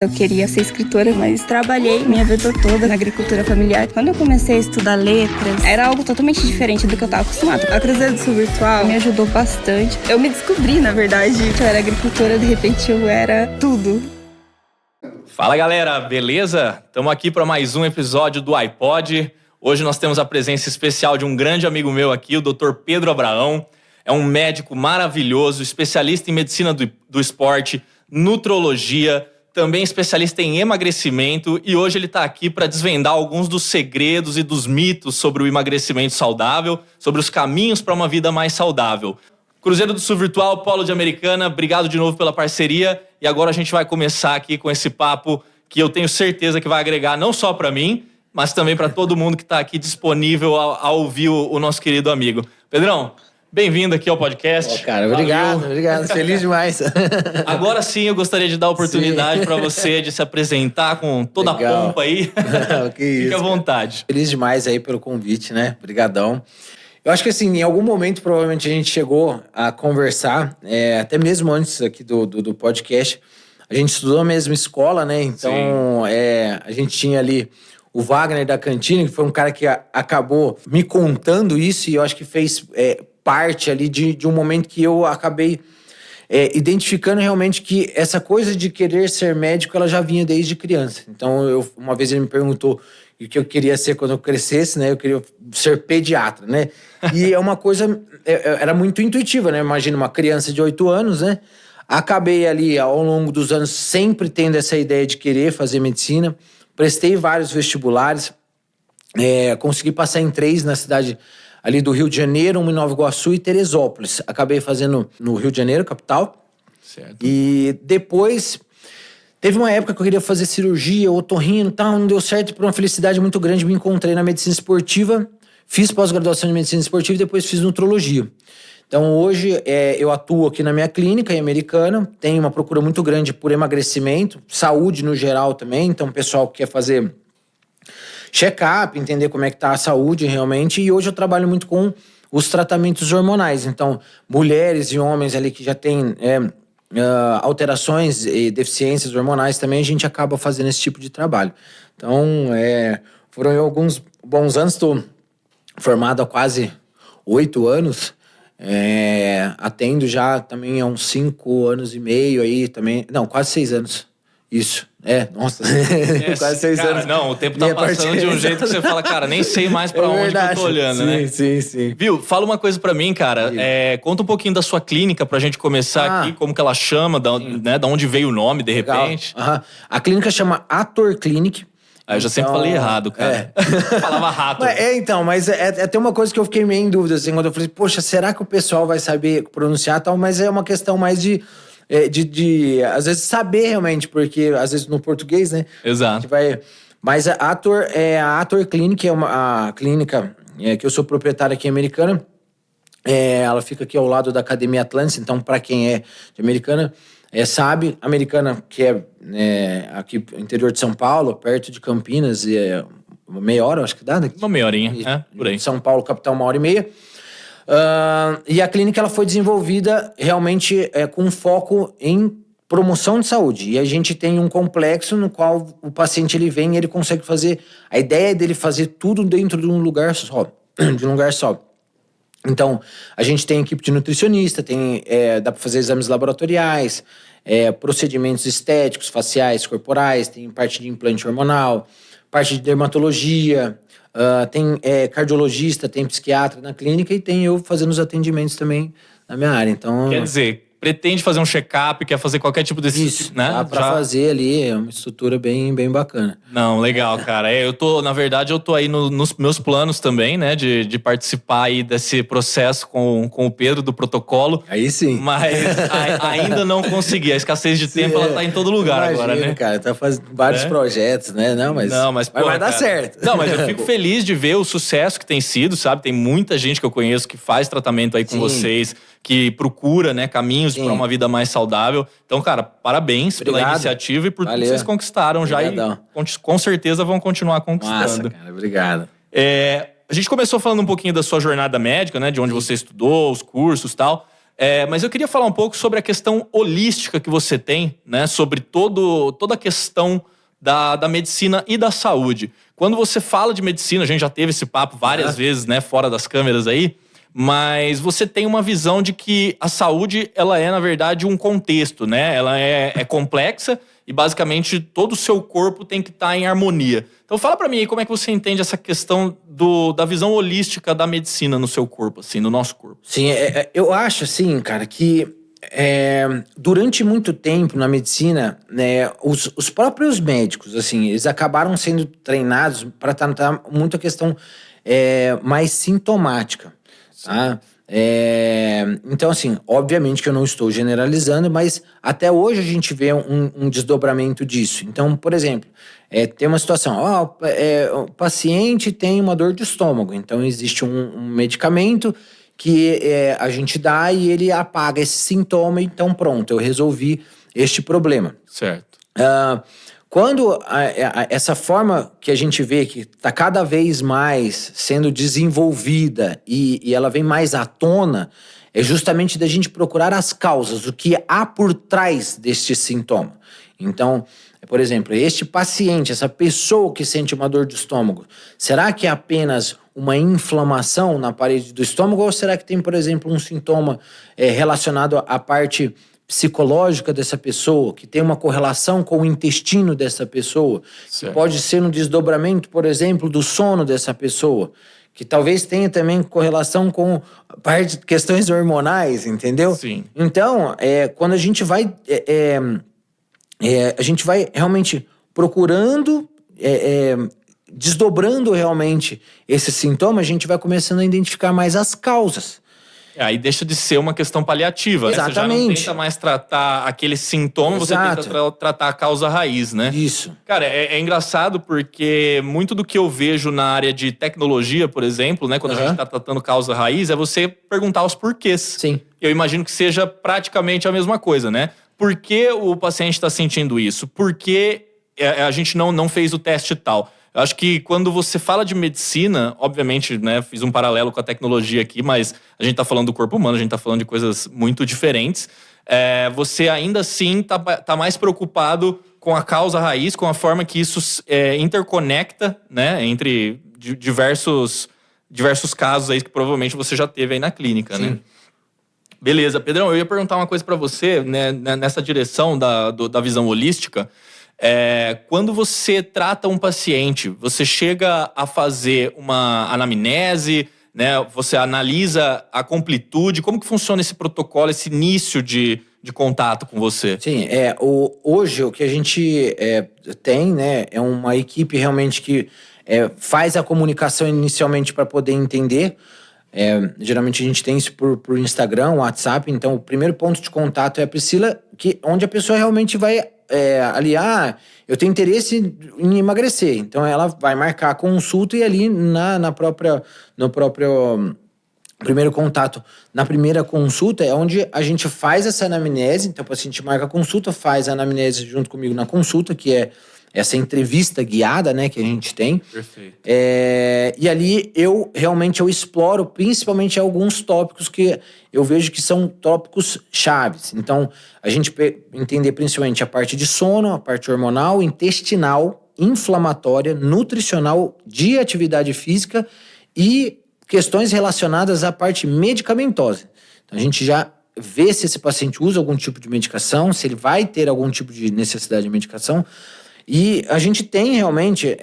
Eu queria ser escritora, mas trabalhei minha vida toda na agricultura familiar. Quando eu comecei a estudar letras, era algo totalmente diferente do que eu estava acostumada. A Cruzeiro do Sul Virtual me ajudou bastante. Eu me descobri, na verdade, que eu era agricultora, de repente eu era tudo. Fala galera, beleza? Estamos aqui para mais um episódio do iPod. Hoje nós temos a presença especial de um grande amigo meu aqui, o Dr. Pedro Abraão. É um médico maravilhoso, especialista em medicina do esporte, nutrologia, também especialista em emagrecimento, e hoje ele está aqui para desvendar alguns dos segredos e dos mitos sobre o emagrecimento saudável, sobre os caminhos para uma vida mais saudável. Cruzeiro do Sul Virtual, Polo de Americana, obrigado de novo pela parceria, e agora a gente vai começar aqui com esse papo que eu tenho certeza que vai agregar não só para mim, mas também para todo mundo que está aqui disponível a ouvir o nosso querido amigo. Pedrão, bem-vindo aqui ao podcast. Cara, obrigado. Feliz demais. Agora sim, eu gostaria de dar a oportunidade para você de se apresentar com toda Legal. a pompa aí. Que isso, Fique à vontade. Feliz demais aí pelo convite, né? Obrigadão. Eu acho que assim, em algum momento provavelmente a gente chegou a conversar, até mesmo antes aqui do podcast. A gente estudou na mesma escola, né? Então, a gente tinha ali o Wagner da cantina, que foi um cara que acabou me contando isso, e eu acho que fez parte ali de um momento que eu acabei identificando realmente que essa coisa de querer ser médico, ela já vinha desde criança. Então, uma vez ele me perguntou o que eu queria ser quando eu crescesse, né? Eu queria ser pediatra, né? E é uma coisa, era muito intuitiva, né? Imagina uma criança de 8 anos, né? Acabei ali, ao longo dos anos, sempre tendo essa ideia de querer fazer medicina. Prestei vários vestibulares, consegui passar em 3 na cidade ali do Rio de Janeiro, uma em Nova Iguaçu e Teresópolis. Acabei fazendo no Rio de Janeiro, capital. Certo. E depois, teve uma época que eu queria fazer cirurgia, otorrino e tal, não deu certo. Por uma felicidade muito grande, me encontrei na medicina esportiva, fiz pós-graduação em medicina esportiva e depois fiz nutrologia. Então hoje eu atuo aqui na minha clínica em Americana, tenho uma procura muito grande por emagrecimento, saúde no geral também, então o pessoal que quer fazer check-up, entender como é que tá a saúde realmente, e hoje eu trabalho muito com os tratamentos hormonais, então mulheres e homens ali que já têm alterações e deficiências hormonais também, a gente acaba fazendo esse tipo de trabalho. Então foram alguns bons anos, estou formado há quase 8 anos, atendo já também há uns 5 anos e meio aí também, não, quase 6 anos, isso, nossa, quase 6 anos. Não, o tempo tá passando de um jeito que você fala, cara, nem sei mais pra onde que eu tô olhando, né? Sim. Viu, fala uma coisa pra mim, cara, conta um pouquinho da sua clínica pra gente começar aqui, como que ela chama, da onde veio o nome, de repente. A clínica chama Ator Clinic. Eu já sempre falei errado, cara. Falava rato. Mas é até uma coisa que eu fiquei meio em dúvida, assim, quando eu falei, poxa, será que o pessoal vai saber pronunciar e tal? Mas é uma questão mais de às vezes, saber realmente, porque às vezes no português, né? Exato. Mas a Ator Clinic é a clínica que eu sou proprietário aqui em Americana. Ela fica aqui ao lado da Academia Atlantis, então para quem é de Americana, sabe, Americana, que é aqui no interior de São Paulo, perto de Campinas, meia hora, acho que dá, né? Uma meia horinha, por aí. São Paulo, capital, 1h30. E a clínica ela foi desenvolvida realmente com foco em promoção de saúde. E a gente tem um complexo no qual o paciente ele vem e ele consegue fazer... A ideia dele fazer tudo dentro de um lugar só. Então, a gente tem equipe de nutricionista, dá para fazer exames laboratoriais, procedimentos estéticos, faciais, corporais, tem parte de implante hormonal, parte de dermatologia, tem cardiologista, tem psiquiatra na clínica e tem eu fazendo os atendimentos também na minha área. Então, quer dizer, pretende fazer um check-up, quer fazer qualquer tipo desse... Isso, né? dá pra fazer ali, é uma estrutura bem bacana. Não, legal, cara. Na verdade, eu tô aí nos meus planos também, né, de participar aí desse processo com o Pedro do protocolo. Aí sim. Mas ainda não consegui. A escassez de tempo, ela tá em todo lugar. Imagina, agora, né? Cara, tá fazendo vários projetos, né? Mas vai dar certo. Não, mas eu fico feliz de ver o sucesso que tem sido, sabe? Tem muita gente que eu conheço que faz tratamento aí com vocês, que procura, né, caminhos para uma vida mais saudável. Então, cara, parabéns pela iniciativa e por tudo que vocês conquistaram. Obrigadão. Já e com certeza vão continuar conquistando. Massa, cara, obrigado. A gente começou falando um pouquinho da sua jornada médica, né, de onde você estudou, os cursos e tal. Mas eu queria falar um pouco sobre a questão holística que você tem, né? Sobre toda a questão da medicina e da saúde. Quando você fala de medicina, a gente já teve esse papo várias vezes, né? Fora das câmeras aí. Mas você tem uma visão de que a saúde, ela é, na verdade, um contexto, né? Ela é complexa e, basicamente, todo o seu corpo tem que estar em harmonia. Então, fala pra mim aí como é que você entende essa questão da visão holística da medicina no seu corpo, assim, no nosso corpo. Sim, eu acho, assim, cara, que durante muito tempo na medicina, né, os próprios médicos, assim, eles acabaram sendo treinados para tratar muito a questão mais sintomática. Tá? Então, assim, obviamente que eu não estou generalizando, mas até hoje a gente vê um desdobramento disso. Então, por exemplo, tem uma situação, o paciente tem uma dor de estômago, então existe um medicamento que a gente dá e ele apaga esse sintoma, então pronto, eu resolvi este problema. Certo. Quando essa forma que a gente vê que está cada vez mais sendo desenvolvida e ela vem mais à tona, é justamente da gente procurar as causas, o que há por trás deste sintoma. Então, por exemplo, este paciente, essa pessoa que sente uma dor de estômago, será que é apenas uma inflamação na parede do estômago ou será que tem, por exemplo, um sintoma relacionado à parte psicológica dessa pessoa, que tem uma correlação com o intestino dessa pessoa, certo, que pode ser um desdobramento, por exemplo, do sono dessa pessoa, que talvez tenha também correlação com questões hormonais, entendeu? Sim. Então, quando a gente vai realmente procurando, desdobrando realmente esse sintoma, a gente vai começando a identificar mais as causas. Aí deixa de ser uma questão paliativa, Exatamente. Né? Você já não tenta mais tratar aquele sintoma, Exato. Você tenta tratar a causa raiz, né? Isso. Cara, é engraçado porque muito do que eu vejo na área de tecnologia, por exemplo, né? Quando a gente tá tratando causa raiz, é você perguntar os porquês. Sim. Eu imagino que seja praticamente a mesma coisa, né? Por que o paciente está sentindo isso? Por que a gente não fez o teste tal? Eu acho que quando você fala de medicina, obviamente, né, fiz um paralelo com a tecnologia aqui, mas a gente tá falando do corpo humano, a gente tá falando de coisas muito diferentes. Você ainda assim tá mais preocupado com a causa raiz, com a forma que isso interconecta, né, entre diversos casos aí que provavelmente você já teve aí na clínica, Sim. né? Beleza, Pedrão, eu ia perguntar uma coisa pra você, né, nessa direção da visão holística. Quando você trata um paciente, você chega a fazer uma anamnese, né? Você analisa a completude. Como que funciona esse protocolo, esse início de contato com você? Sim, hoje o que a gente tem, né, é uma equipe realmente que faz a comunicação inicialmente para poder entender. Geralmente a gente tem isso por Instagram, WhatsApp. Então, o primeiro ponto de contato é a Priscila, onde a pessoa realmente vai eu tenho interesse em emagrecer. Então, ela vai marcar a consulta e ali no próprio primeiro contato, na primeira consulta, é onde a gente faz essa anamnese. Então, o paciente marca a consulta, faz a anamnese junto comigo na consulta, que é essa entrevista guiada, né, que a gente tem. Perfeito. E ali eu exploro principalmente alguns tópicos que eu vejo que são tópicos chaves. Então, a gente entender principalmente a parte de sono, a parte hormonal, intestinal, inflamatória, nutricional, de atividade física e questões relacionadas à parte medicamentosa. Então, a gente já vê se esse paciente usa algum tipo de medicação, se ele vai ter algum tipo de necessidade de medicação. E a gente tem realmente,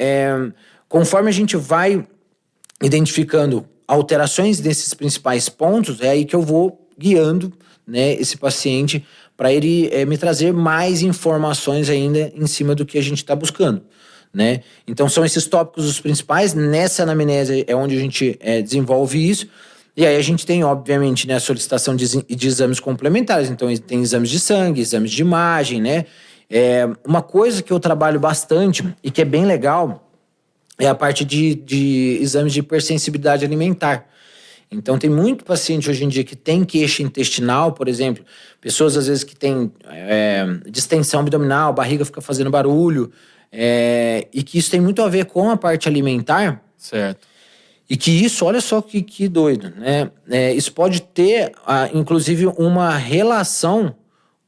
conforme a gente vai identificando alterações desses principais pontos, é aí que eu vou guiando, né, esse paciente para ele me trazer mais informações ainda em cima do que a gente está buscando, né? Então são esses tópicos os principais. Nessa anamnese é onde a gente desenvolve isso. E aí a gente tem, obviamente, né, a solicitação de exames complementares. Então tem exames de sangue, exames de imagem, né? Uma coisa que eu trabalho bastante e que é bem legal é a parte de exames de hipersensibilidade alimentar. Então tem muito paciente hoje em dia que tem queixa intestinal, por exemplo, pessoas às vezes que têm distensão abdominal, a barriga fica fazendo barulho, e que isso tem muito a ver com a parte alimentar. Certo. E que isso, olha só que doido, né? Isso pode ter, inclusive, uma relação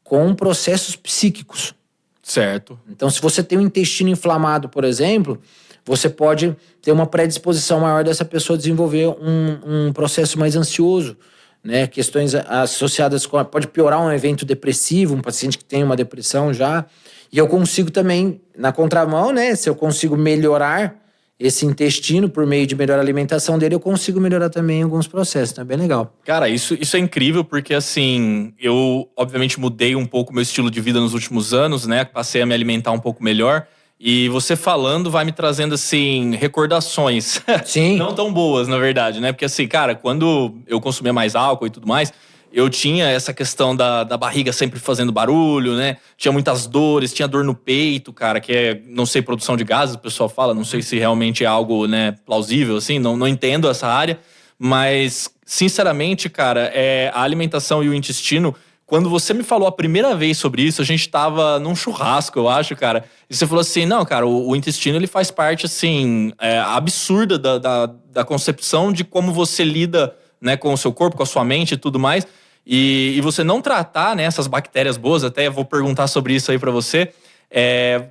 com processos psíquicos. Certo. Então, se você tem um intestino inflamado, por exemplo, você pode ter uma predisposição maior dessa pessoa desenvolver um processo mais ansioso, né? Questões associadas com... Pode piorar um evento depressivo, um paciente que tem uma depressão já. E eu consigo também, na contramão, né? Se eu consigo melhorar esse intestino por meio de melhor alimentação dele, eu consigo melhorar também alguns processos. Então é bem legal. Cara, isso é incrível porque, assim, eu obviamente mudei um pouco meu estilo de vida nos últimos anos, né? Passei a me alimentar um pouco melhor. E você falando vai me trazendo, assim, recordações. Sim. Não tão boas, na verdade, né? Porque, assim, cara, quando eu consumia mais álcool e tudo mais, eu tinha essa questão da barriga sempre fazendo barulho, né? Tinha muitas dores, tinha dor no peito, cara, que é, não sei, produção de gases, o pessoal fala, não sei se realmente é algo, né, plausível, assim, não entendo essa área, mas, sinceramente, cara, a alimentação e o intestino, quando você me falou a primeira vez sobre isso, a gente tava num churrasco, eu acho, cara, e você falou assim, não, cara, o intestino, ele faz parte, assim, absurda da concepção de como você lida, né, com o seu corpo, com a sua mente e tudo mais. E você não tratar, né, essas bactérias boas, até vou perguntar sobre isso aí pra você,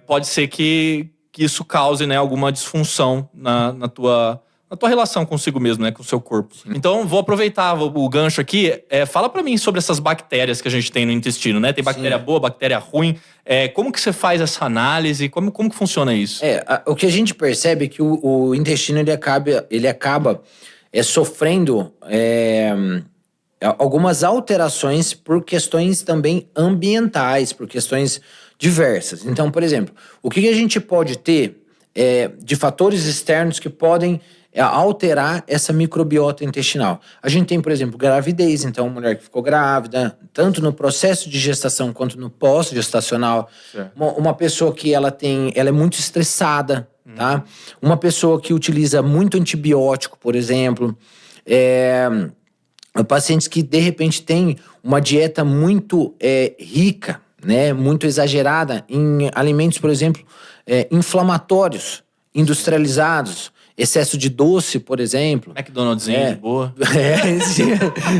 pode ser que isso cause, né, alguma disfunção na tua relação consigo mesmo, né, com o seu corpo. Sim. Então, vou aproveitar o gancho aqui. Fala pra mim sobre essas bactérias que a gente tem no intestino, né? Tem bactéria boa, bactéria ruim. Como que você faz essa análise? Como que funciona isso? O que a gente percebe é que o intestino, ele acaba sofrendo... algumas alterações por questões também ambientais, por questões diversas. Então, por exemplo, o que a gente pode ter de fatores externos que podem alterar essa microbiota intestinal? A gente tem, por exemplo, gravidez. Então, a mulher que ficou grávida, tanto no processo de gestação quanto no pós-gestacional. Uma pessoa que ela é muito estressada, tá? Uma pessoa que utiliza muito antibiótico, por exemplo. Pacientes que, de repente, têm uma dieta muito rica, né, muito exagerada em alimentos, por exemplo, inflamatórios, industrializados, excesso de doce, por exemplo. McDonald'szinho de boa.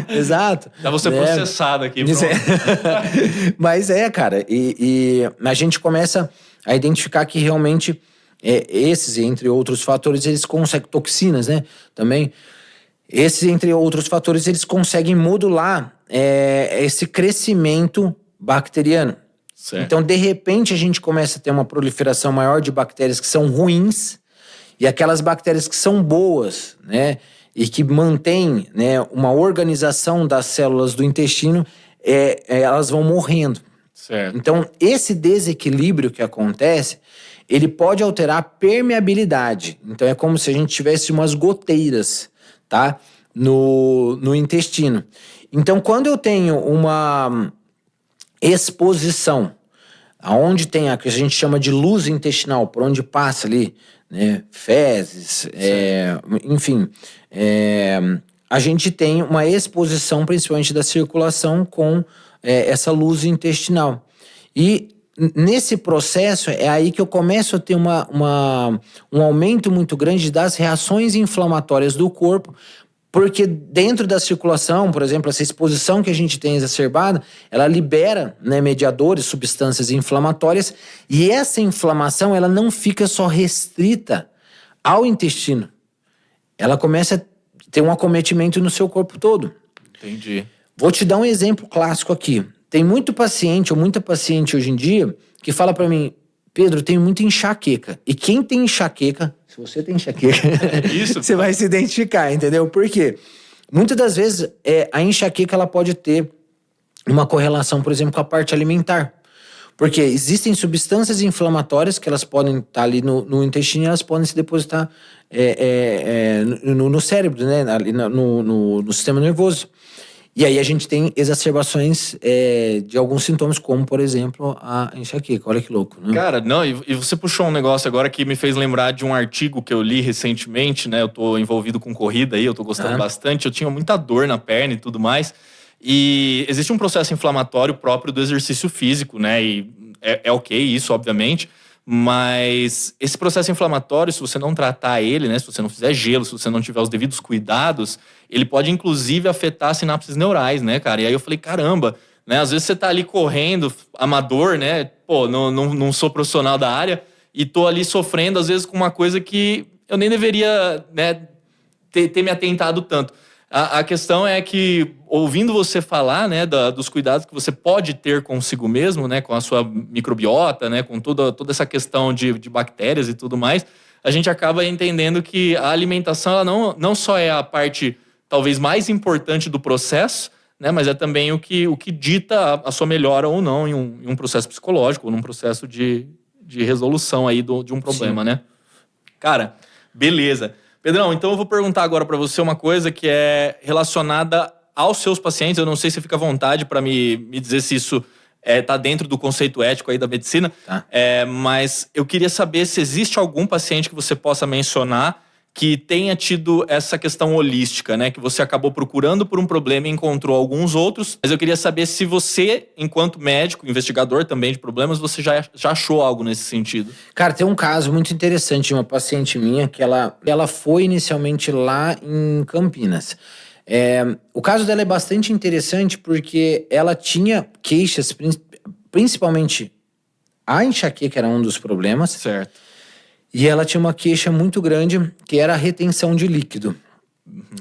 Exato. Já vou ser processado aqui. Mas cara, e a gente começa a identificar que realmente esses, entre outros fatores, eles conseguem, toxinas, né, também. Esses, entre outros fatores, eles conseguem modular esse crescimento bacteriano. Certo. Então, de repente, a gente começa a ter uma proliferação maior de bactérias que são ruins e aquelas bactérias que são boas, né? E que mantêm, né, uma organização das células do intestino, elas vão morrendo. Certo. Então, esse desequilíbrio que acontece, ele pode alterar a permeabilidade. Então, é como se a gente tivesse umas goteiras, tá? No intestino. Então, quando eu tenho uma exposição, aonde tem a que a gente chama de luz intestinal, por onde passa ali, né, fezes, enfim, a gente tem uma exposição, principalmente da circulação, com essa luz intestinal. E nesse processo é aí que eu começo a ter um aumento muito grande das reações inflamatórias do corpo, porque dentro da circulação, por exemplo, essa exposição que a gente tem exacerbada, ela libera, né, mediadores, substâncias inflamatórias, e essa inflamação ela não fica só restrita ao intestino. Ela começa a ter um acometimento no seu corpo todo. Entendi. Vou te dar um exemplo clássico aqui. Tem muito paciente ou muita paciente hoje em dia que fala pra mim, Pedro, eu tenho muita enxaqueca. E quem tem enxaqueca, se você tem enxaqueca, você vai se identificar, entendeu? Por quê? Muitas das vezes a enxaqueca ela pode ter uma correlação, por exemplo, com a parte alimentar. Porque existem substâncias inflamatórias que elas podem estar ali no intestino e elas podem se depositar no cérebro, né? Ali no sistema nervoso. E aí a gente tem exacerbações de alguns sintomas, como, por exemplo, a enxaqueca. Olha que louco, né? Cara, não, e você puxou um negócio agora que me fez lembrar de um artigo que eu li recentemente, né? Eu tô envolvido com corrida aí, eu tô gostando bastante. Eu tinha muita dor na perna e tudo mais. E existe um processo inflamatório próprio do exercício físico, né? E é ok isso, obviamente. Mas esse processo inflamatório, se você não tratar ele, né, se você não fizer gelo, se você não tiver os devidos cuidados, ele pode inclusive afetar as sinapses neurais, né, cara? E aí eu falei, caramba, né, às vezes você tá ali correndo, amador, né, pô, não sou profissional da área e tô ali sofrendo, às vezes, com uma coisa que eu nem deveria, né, ter me atentado tanto. A questão é que, ouvindo você falar, né, dos cuidados que você pode ter consigo mesmo, né, com a sua microbiota, né, com toda essa questão de bactérias e tudo mais, a gente acaba entendendo que a alimentação ela não só é a parte talvez mais importante do processo, né, mas é também o que dita a sua melhora ou não em um processo psicológico, ou num processo de resolução aí de um problema, né? Cara, beleza. Pedrão, então eu vou perguntar agora para você uma coisa que é relacionada aos seus pacientes. Eu não sei se fica à vontade para me dizer se isso tá dentro do conceito ético aí da medicina. Tá. Mas eu queria saber se existe algum paciente que você possa mencionar que tenha tido essa questão holística, né? Que você acabou procurando por um problema e encontrou alguns outros. Mas eu queria saber se você, enquanto médico, investigador também de problemas, você já achou algo nesse sentido. Cara, tem um caso muito interessante de uma paciente minha que ela foi inicialmente lá em Campinas. O caso dela é bastante interessante porque ela tinha queixas, principalmente a enxaqueca era um dos problemas. Certo. E ela tinha uma queixa muito grande, que era a retenção de líquido.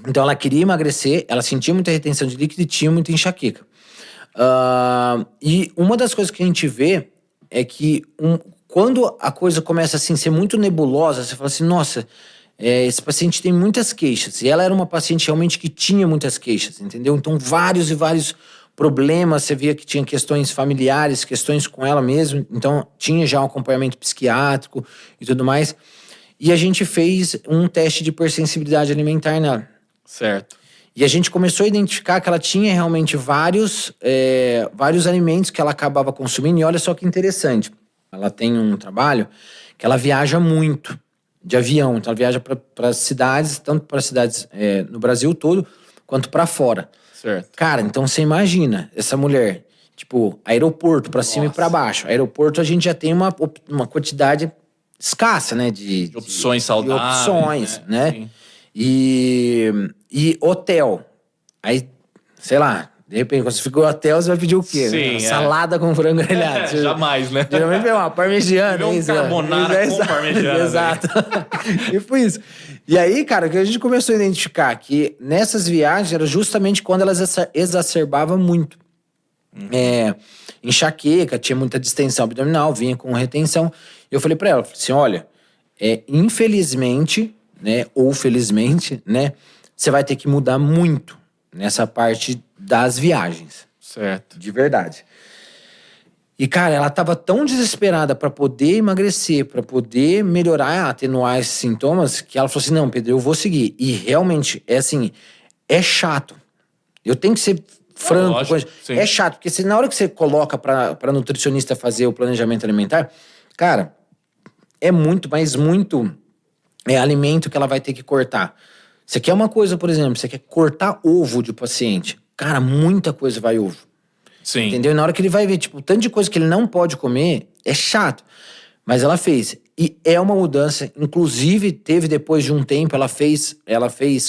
Então ela queria emagrecer, ela sentia muita retenção de líquido e tinha muita enxaqueca. E uma das coisas que a gente vê é que quando a coisa começa assim, a ser muito nebulosa, você fala assim, nossa, esse paciente tem muitas queixas. E ela era uma paciente realmente que tinha muitas queixas, entendeu? Então vários e vários problemas, você via que tinha questões familiares, questões com ela mesmo, então tinha já um acompanhamento psiquiátrico e tudo mais. E a gente fez um teste de hipersensibilidade alimentar nela. Certo. E a gente começou a identificar que ela tinha realmente vários alimentos que ela acabava consumindo. E olha só que interessante, ela tem um trabalho que ela viaja muito de avião, então ela viaja para cidades, tanto para cidades no Brasil todo, quanto para fora. Certo. Cara, então você imagina essa mulher, tipo, aeroporto pra cima e pra baixo. Aeroporto a gente já tem uma quantidade escassa, né? De opções saudáveis. De opções, né? Sim. E hotel. Aí, sei lá, de repente, quando você fica no hotel, você vai pedir o quê? Sim, Uma salada com frango grelhado. Jamais, né? Geralmente é uma parmegiana. Um carbonara com parmegiana. Exato. E foi isso. E aí, cara, que a gente começou a identificar que nessas viagens era justamente quando elas exacerbavam muito. Enxaqueca, tinha muita distensão abdominal, vinha com retenção. Eu falei pra ela, assim, olha, infelizmente, né, ou felizmente, né, você vai ter que mudar muito nessa parte das viagens. Certo. De verdade. E, cara, ela tava tão desesperada pra poder emagrecer, pra poder melhorar, atenuar esses sintomas, que ela falou assim, não, Pedro, eu vou seguir. E realmente, é chato. Eu tenho que ser franco. Lógico, é chato, porque na hora que você coloca pra nutricionista fazer o planejamento alimentar, cara, é muito, mas muito alimento que ela vai ter que cortar. Você quer uma coisa, por exemplo, você quer cortar ovo de paciente. Cara, muita coisa vai ovo. Sim. Entendeu? E na hora que ele vai ver, tipo, o tanto de coisa que ele não pode comer, é chato. Mas ela fez. E é uma mudança. Inclusive, teve depois de um tempo, ela fez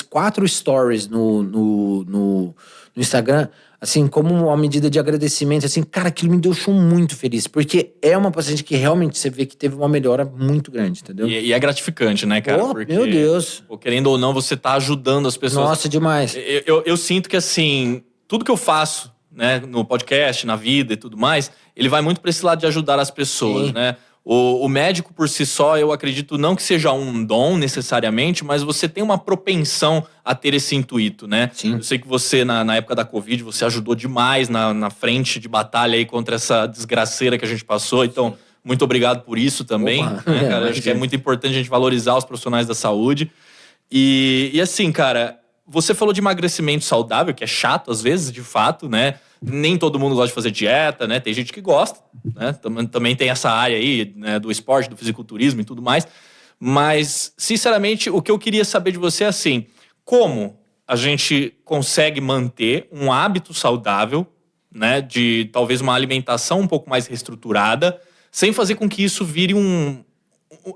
4 stories no Instagram, assim, como uma medida de agradecimento. Assim, cara, aquilo me deixou muito feliz. Porque é uma paciente que realmente você vê que teve uma melhora muito grande, entendeu? E é gratificante, né, cara? Porque, meu Deus. Querendo ou não, você tá ajudando as pessoas. Nossa, demais. Eu sinto que, assim, tudo que eu faço, né, no podcast, na vida e tudo mais, ele vai muito para esse lado de ajudar as pessoas, né? O médico por si só, eu acredito não que seja um dom necessariamente, mas você tem uma propensão a ter esse intuito, né? Sim. Eu sei que você, na época da Covid, você ajudou demais na frente de batalha aí contra essa desgraceira que a gente passou, então muito obrigado por isso também, né, cara? Acho que é muito importante a gente valorizar os profissionais da saúde. E assim, cara, você falou de emagrecimento saudável, que é chato às vezes, de fato, né? Nem todo mundo gosta de fazer dieta, né? Tem gente que gosta, né? Também tem essa área aí, né, do esporte, do fisiculturismo e tudo mais. Mas, sinceramente, o que eu queria saber de você é assim, como a gente consegue manter um hábito saudável, né? De talvez uma alimentação um pouco mais reestruturada, sem fazer com que isso vire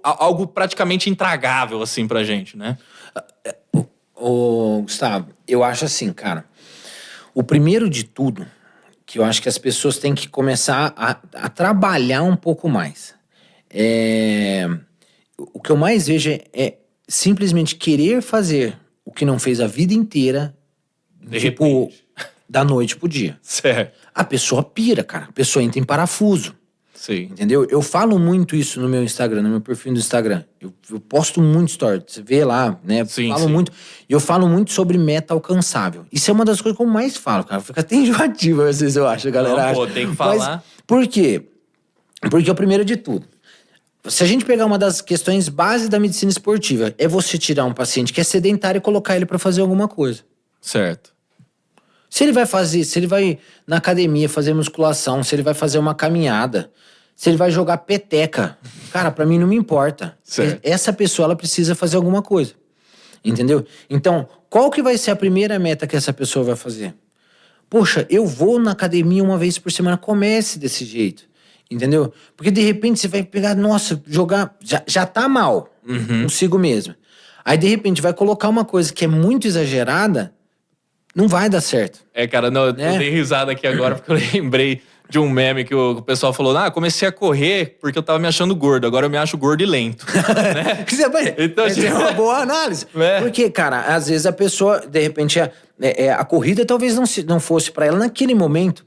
algo praticamente intragável, assim, pra gente, né? Ô, Gustavo, eu acho assim, cara. O primeiro de tudo, que eu acho que as pessoas têm que começar a trabalhar um pouco mais. O que eu mais vejo é simplesmente querer fazer o que não fez a vida inteira, De repente. da noite pro dia. Certo. A pessoa pira, cara. A pessoa entra em parafuso. Sim. Entendeu? Eu falo muito isso no meu Instagram, no meu perfil do Instagram. Eu posto muito story. Você vê lá, né? Sim, falo sim. muito. E eu falo muito sobre meta alcançável. Isso é uma das coisas que eu mais falo, cara. Fica até enjoativo, às vezes, eu acho, a galera Não, acha. pô, tem que falar. Mas por quê? Porque é o primeiro de tudo. Se a gente pegar uma das questões base da medicina esportiva, é você tirar um paciente que é sedentário e colocar ele pra fazer alguma coisa. Certo. Se ele vai na academia fazer musculação, se ele vai fazer uma caminhada, se ele vai jogar peteca, cara, pra mim não me importa. Certo. Essa pessoa, ela precisa fazer alguma coisa. Entendeu? Então, qual que vai ser a primeira meta que essa pessoa vai fazer? Poxa, eu vou na academia uma vez por semana, comece desse jeito. Entendeu? Porque de repente você vai pegar, nossa, jogar, já tá mal consigo mesmo. Aí de repente vai colocar uma coisa que é muito exagerada, não vai dar certo. Cara, não, eu Né? dei risada aqui agora porque eu lembrei de um meme que o pessoal falou: comecei a correr porque eu tava me achando gordo, agora eu me acho gordo e lento. Então, Mas é uma boa análise. Porque, cara, às vezes a pessoa, de repente, a corrida talvez não fosse pra ela naquele momento.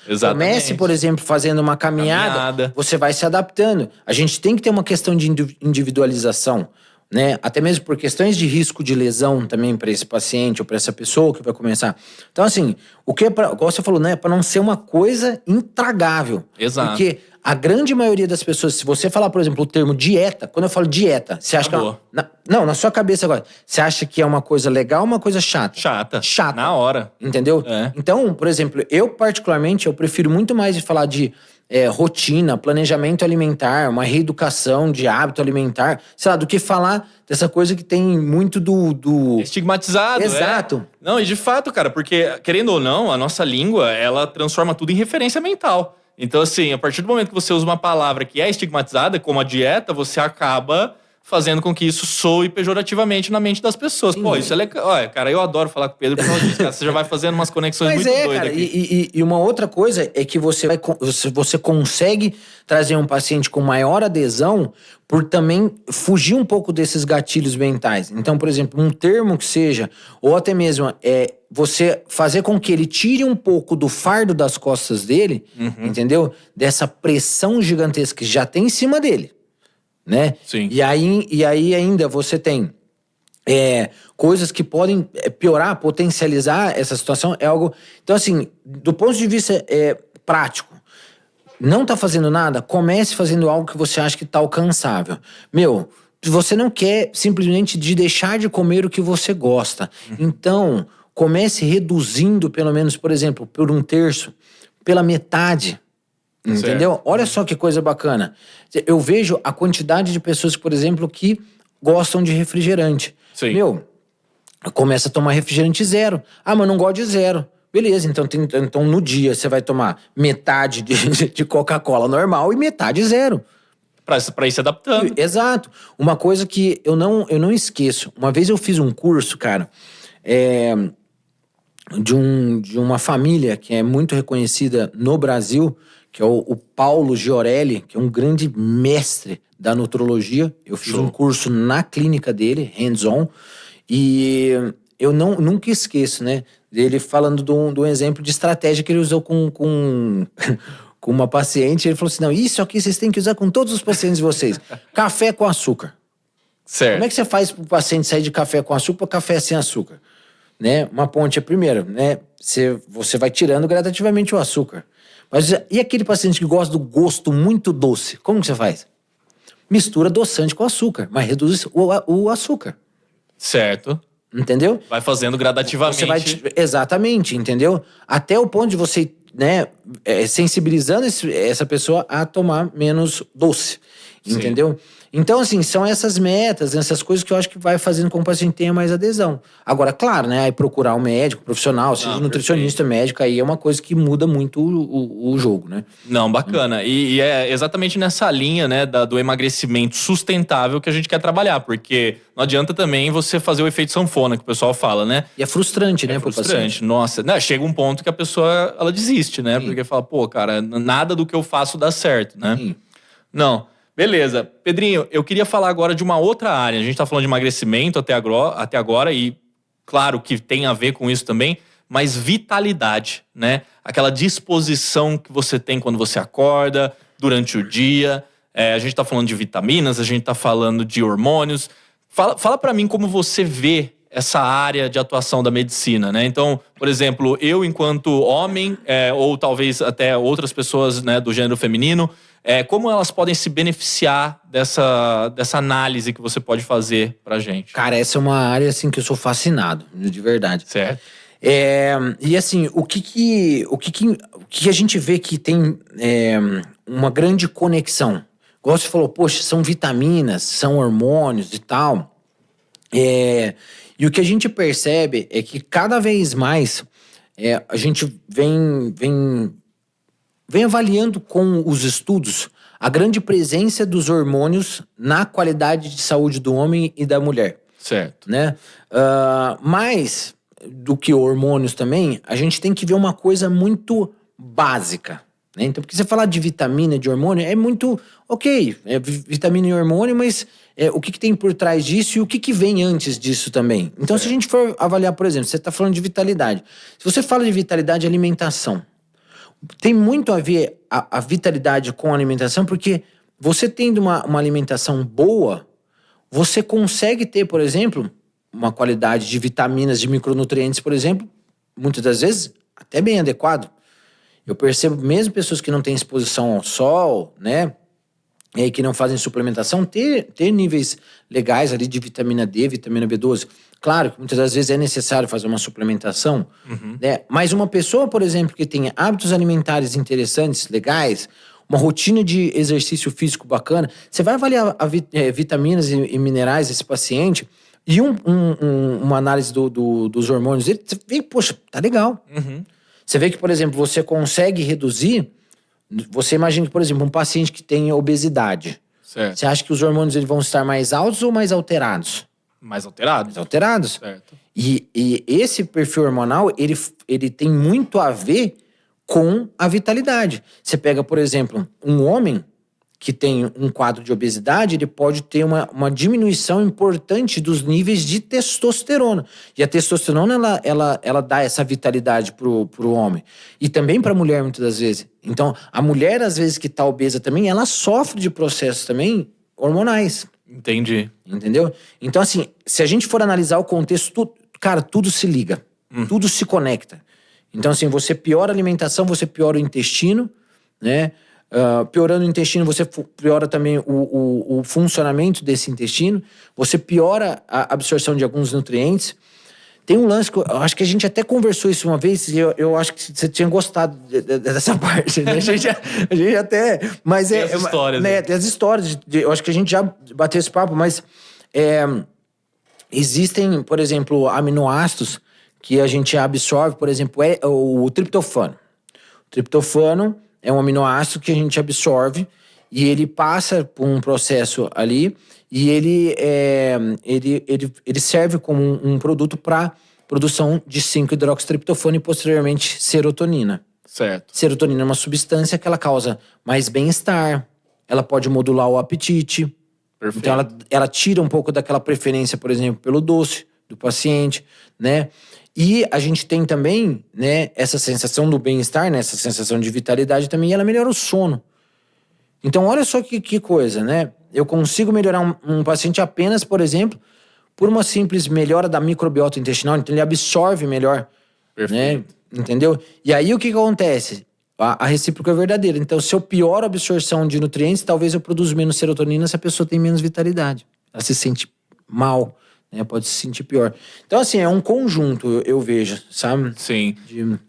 Exatamente. Comece, por exemplo, fazendo uma caminhada, você vai se adaptando. A gente tem que ter uma questão de individualização, né? Até mesmo por questões de risco de lesão também para esse paciente ou para essa pessoa que vai começar. Então, assim, o que é igual você falou, né? Para não ser uma coisa intragável. Exato. Porque a grande maioria das pessoas, se você falar, por exemplo, o termo dieta, quando eu falo dieta, você acha Acabou. Não, na sua cabeça agora, você acha que é uma coisa legal ou uma coisa chata? Chata. Na hora. Entendeu? É. Então, por exemplo, eu particularmente, eu prefiro muito mais de falar de rotina, planejamento alimentar, uma reeducação de hábito alimentar, sei lá, do que falar dessa coisa que tem muito do... Estigmatizado, Exato. Não, e de fato, cara, porque, querendo ou não, a nossa língua, ela transforma tudo em referência mental. Então, assim, a partir do momento que você usa uma palavra que é estigmatizada, como a dieta, você acaba fazendo com que isso soe pejorativamente na mente das pessoas. Sim. Isso é legal. Olha, cara, eu adoro falar com o Pedro por causa disso, cara. Você já vai fazendo umas conexões muito doidas cara, aqui. e uma outra coisa é que você consegue trazer um paciente com maior adesão por também fugir um pouco desses gatilhos mentais. Então, por exemplo, um termo que seja, ou até mesmo você fazer com que ele tire um pouco do fardo das costas dele, entendeu? Dessa pressão gigantesca que já tem em cima dele. Né? Sim. E aí ainda você tem coisas que podem piorar, potencializar essa situação. É algo... Então, assim, do ponto de vista prático, não tá fazendo nada, comece fazendo algo que você acha que tá alcançável. Você não quer simplesmente de deixar de comer o que você gosta. Então, comece reduzindo, pelo menos, por exemplo, por 1/3, pela metade. Entendeu? Certo. Olha só que coisa bacana. Eu vejo a quantidade de pessoas, por exemplo, que gostam de refrigerante. Sim. Começa a tomar refrigerante 0. Mas não gosto de 0. Beleza, então no dia você vai tomar metade de Coca-Cola normal e metade 0. Pra ir se adaptando. Exato. Uma coisa que eu não esqueço. Uma vez eu fiz um curso, cara, de uma família que é muito reconhecida no Brasil, que é o Paulo Giorelli, que é um grande mestre da nutrologia. Eu fiz um curso na clínica dele, hands-on, e eu nunca esqueço, né, dele falando de um exemplo de estratégia que ele usou com uma paciente. Ele falou assim, não, isso aqui vocês têm que usar com todos os pacientes de vocês. Café com açúcar. Certo. Como é que você faz para o paciente sair de café com açúcar para café sem açúcar? Né? Uma ponte é primeiro, né? Você vai tirando gradativamente o açúcar. Mas e aquele paciente que gosta do gosto muito doce? Como que você faz? Mistura adoçante com açúcar, mas reduz o açúcar. Certo. Entendeu? Vai fazendo gradativamente. Exatamente, entendeu? Até o ponto de você, né, sensibilizando essa pessoa a tomar menos doce. entendeu? Então, assim, são essas metas, essas coisas que eu acho que vai fazendo com que o paciente tenha mais adesão. Agora, claro, né? Aí procurar um médico profissional, seja nutricionista, médico, aí é uma coisa que muda muito o jogo, né? Não, bacana. E é exatamente nessa linha, né, do emagrecimento sustentável que a gente quer trabalhar, porque não adianta também você fazer o efeito sanfona, que o pessoal fala, né? E é frustrante, né, pro paciente. Nossa, né, chega um ponto que a pessoa, ela desiste, né? Porque fala, pô, cara, nada do que eu faço dá certo, né? Não. Beleza. Pedrinho, eu queria falar agora de uma outra área. A gente tá falando de emagrecimento até agora e, claro, que tem a ver com isso também, mas vitalidade, né? Aquela disposição que você tem quando você acorda, durante o dia. A gente tá falando de vitaminas, a gente tá falando de hormônios. Fala pra mim como você vê essa área de atuação da medicina, né? Então, por exemplo, eu enquanto homem, ou talvez até outras pessoas, né, do gênero feminino, como elas podem se beneficiar dessa análise que você pode fazer pra gente? Cara, essa é uma área, assim, que eu sou fascinado, de verdade. Certo. E assim, o que a gente vê que tem uma grande conexão? Igual você falou, poxa, são vitaminas, são hormônios e tal. E o que a gente percebe é que cada vez mais a gente vem avaliando com os estudos a grande presença dos hormônios na qualidade de saúde do homem e da mulher. Certo. Né? Mais do que hormônios também, a gente tem que ver uma coisa muito básica. Né? Então, porque você falar de vitamina, de hormônio, é muito... Ok, vitamina e hormônio, mas o que tem por trás disso e o que vem antes disso também. Então, se a gente for avaliar, por exemplo, você está falando de vitalidade. Se você fala de vitalidade e alimentação, tem muito a ver a vitalidade com a alimentação, porque você tendo uma alimentação boa, você consegue ter, por exemplo, uma qualidade de vitaminas, de micronutrientes, por exemplo, muitas das vezes até bem adequado. Eu percebo mesmo pessoas que não têm exposição ao sol, né, e que não fazem suplementação, ter níveis legais ali de vitamina D, vitamina B12. Claro que muitas das vezes é necessário fazer uma suplementação, né? Mas uma pessoa, por exemplo, que tenha hábitos alimentares interessantes, legais, uma rotina de exercício físico bacana, você vai avaliar vitaminas e minerais desse paciente e uma análise dos hormônios dele, você vê, poxa, tá legal. Você vê que, por exemplo, você consegue reduzir. Você imagina que, por exemplo, um paciente que tem obesidade. Certo. Você acha que os hormônios eles vão estar mais altos ou mais alterados? Mais alterados. Mais alterados. Certo. E esse perfil hormonal, ele tem muito a ver com a vitalidade. Você pega, por exemplo, um homem que tem um quadro de obesidade, ele pode ter uma diminuição importante dos níveis de testosterona. E a testosterona, ela dá essa vitalidade pro homem. E também pra mulher, muitas das vezes. Então, a mulher, às vezes, que tá obesa também, ela sofre de processos também hormonais. Entendi. Entendeu? Então, assim, se a gente for analisar o contexto, cara, tudo se liga. Tudo se conecta. Então, assim, você piora a alimentação, você piora o intestino, né? Piorando o intestino, você piora também o funcionamento desse intestino, você piora a absorção de alguns nutrientes. Tem um lance que eu acho que a gente até conversou isso uma vez, e eu acho que você tinha gostado dessa parte, né? A gente até... Mas tem as histórias. Né? Tem as histórias, eu acho que a gente já bateu esse papo, mas existem, por exemplo, aminoácidos que a gente absorve, por exemplo, o triptofano. O triptofano é um aminoácido que a gente absorve e ele passa por um processo ali e ele serve como um produto para produção de 5-hidroxitriptofano e posteriormente serotonina. Certo. Serotonina é uma substância que ela causa mais bem-estar, ela pode modular o apetite. Perfeito. Então ela tira um pouco daquela preferência, por exemplo, pelo doce do paciente, né? E a gente tem também, né, essa sensação do bem-estar, né, essa sensação de vitalidade também, e ela melhora o sono. Então, olha só que coisa, né? Eu consigo melhorar um paciente apenas, por exemplo, por uma simples melhora da microbiota intestinal, então ele absorve melhor. Perfeito. Né? Entendeu? E aí o que acontece? A recíproca é verdadeira. Então, se eu pioro a absorção de nutrientes, talvez eu produza menos serotonina se a pessoa tem menos vitalidade. Ela se sente mal, né? Pode se sentir pior. Então, assim, é um conjunto, eu vejo, sabe? Sim.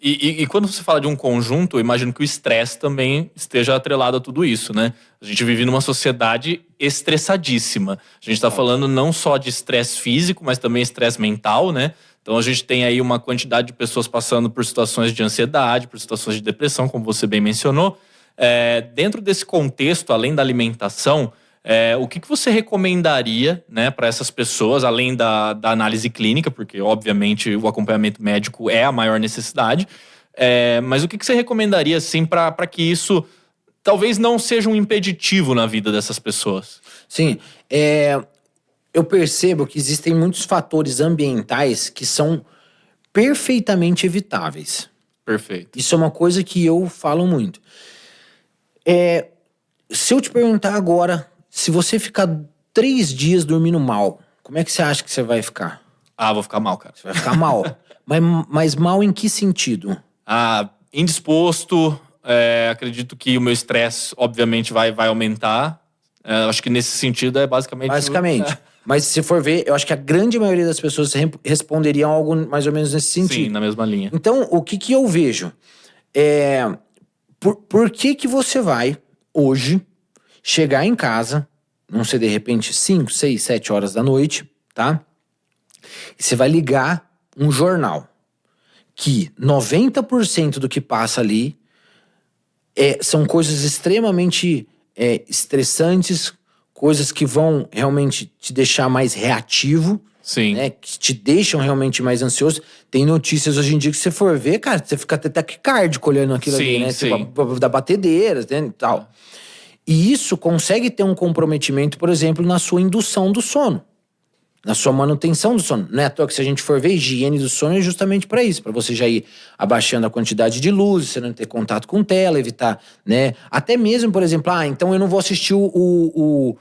E quando você fala de um conjunto, eu imagino que o estresse também esteja atrelado a tudo isso, né? A gente vive numa sociedade estressadíssima. A gente está falando não só de estresse físico, mas também estresse mental, né? Então a gente tem aí uma quantidade de pessoas passando por situações de ansiedade, por situações de depressão, como você bem mencionou. Dentro desse contexto, além da alimentação, o que você recomendaria, né, para essas pessoas, além da análise clínica, porque obviamente o acompanhamento médico é a maior necessidade, mas o que você recomendaria assim, para que isso talvez não seja um impeditivo na vida dessas pessoas? Sim, eu percebo que existem muitos fatores ambientais que são perfeitamente evitáveis. Perfeito. Isso é uma coisa que eu falo muito. Se eu te perguntar agora, se você ficar 3 dias dormindo mal, como é que você acha que você vai ficar? Vou ficar mal, cara. Você vai ficar mal. Mas mal em que sentido? Indisposto. Acredito que o meu estresse, obviamente, vai aumentar. Acho que nesse sentido é basicamente... Mas se for ver, eu acho que a grande maioria das pessoas responderiam algo mais ou menos nesse sentido. Sim, na mesma linha. Então, o que eu vejo? Por que você vai, hoje, chegar em casa, não sei, de repente, 5, 6, 7 horas da noite, tá? E você vai ligar um jornal que 90% do que passa ali são coisas extremamente estressantes, coisas que vão realmente te deixar mais reativo, Sim. Né, que te deixam realmente mais ansioso. Tem notícias hoje em dia que você for ver, cara, você fica até taquicárdico olhando aquilo ali, né? Sim. Da batedeira, né, e tal. E isso consegue ter um comprometimento, por exemplo, na sua indução do sono, na sua manutenção do sono. Não é à toa que, se a gente for ver, higiene do sono é justamente para isso, para você já ir abaixando a quantidade de luz, você não ter contato com tela, evitar, né? Até mesmo, por exemplo, então eu não vou assistir o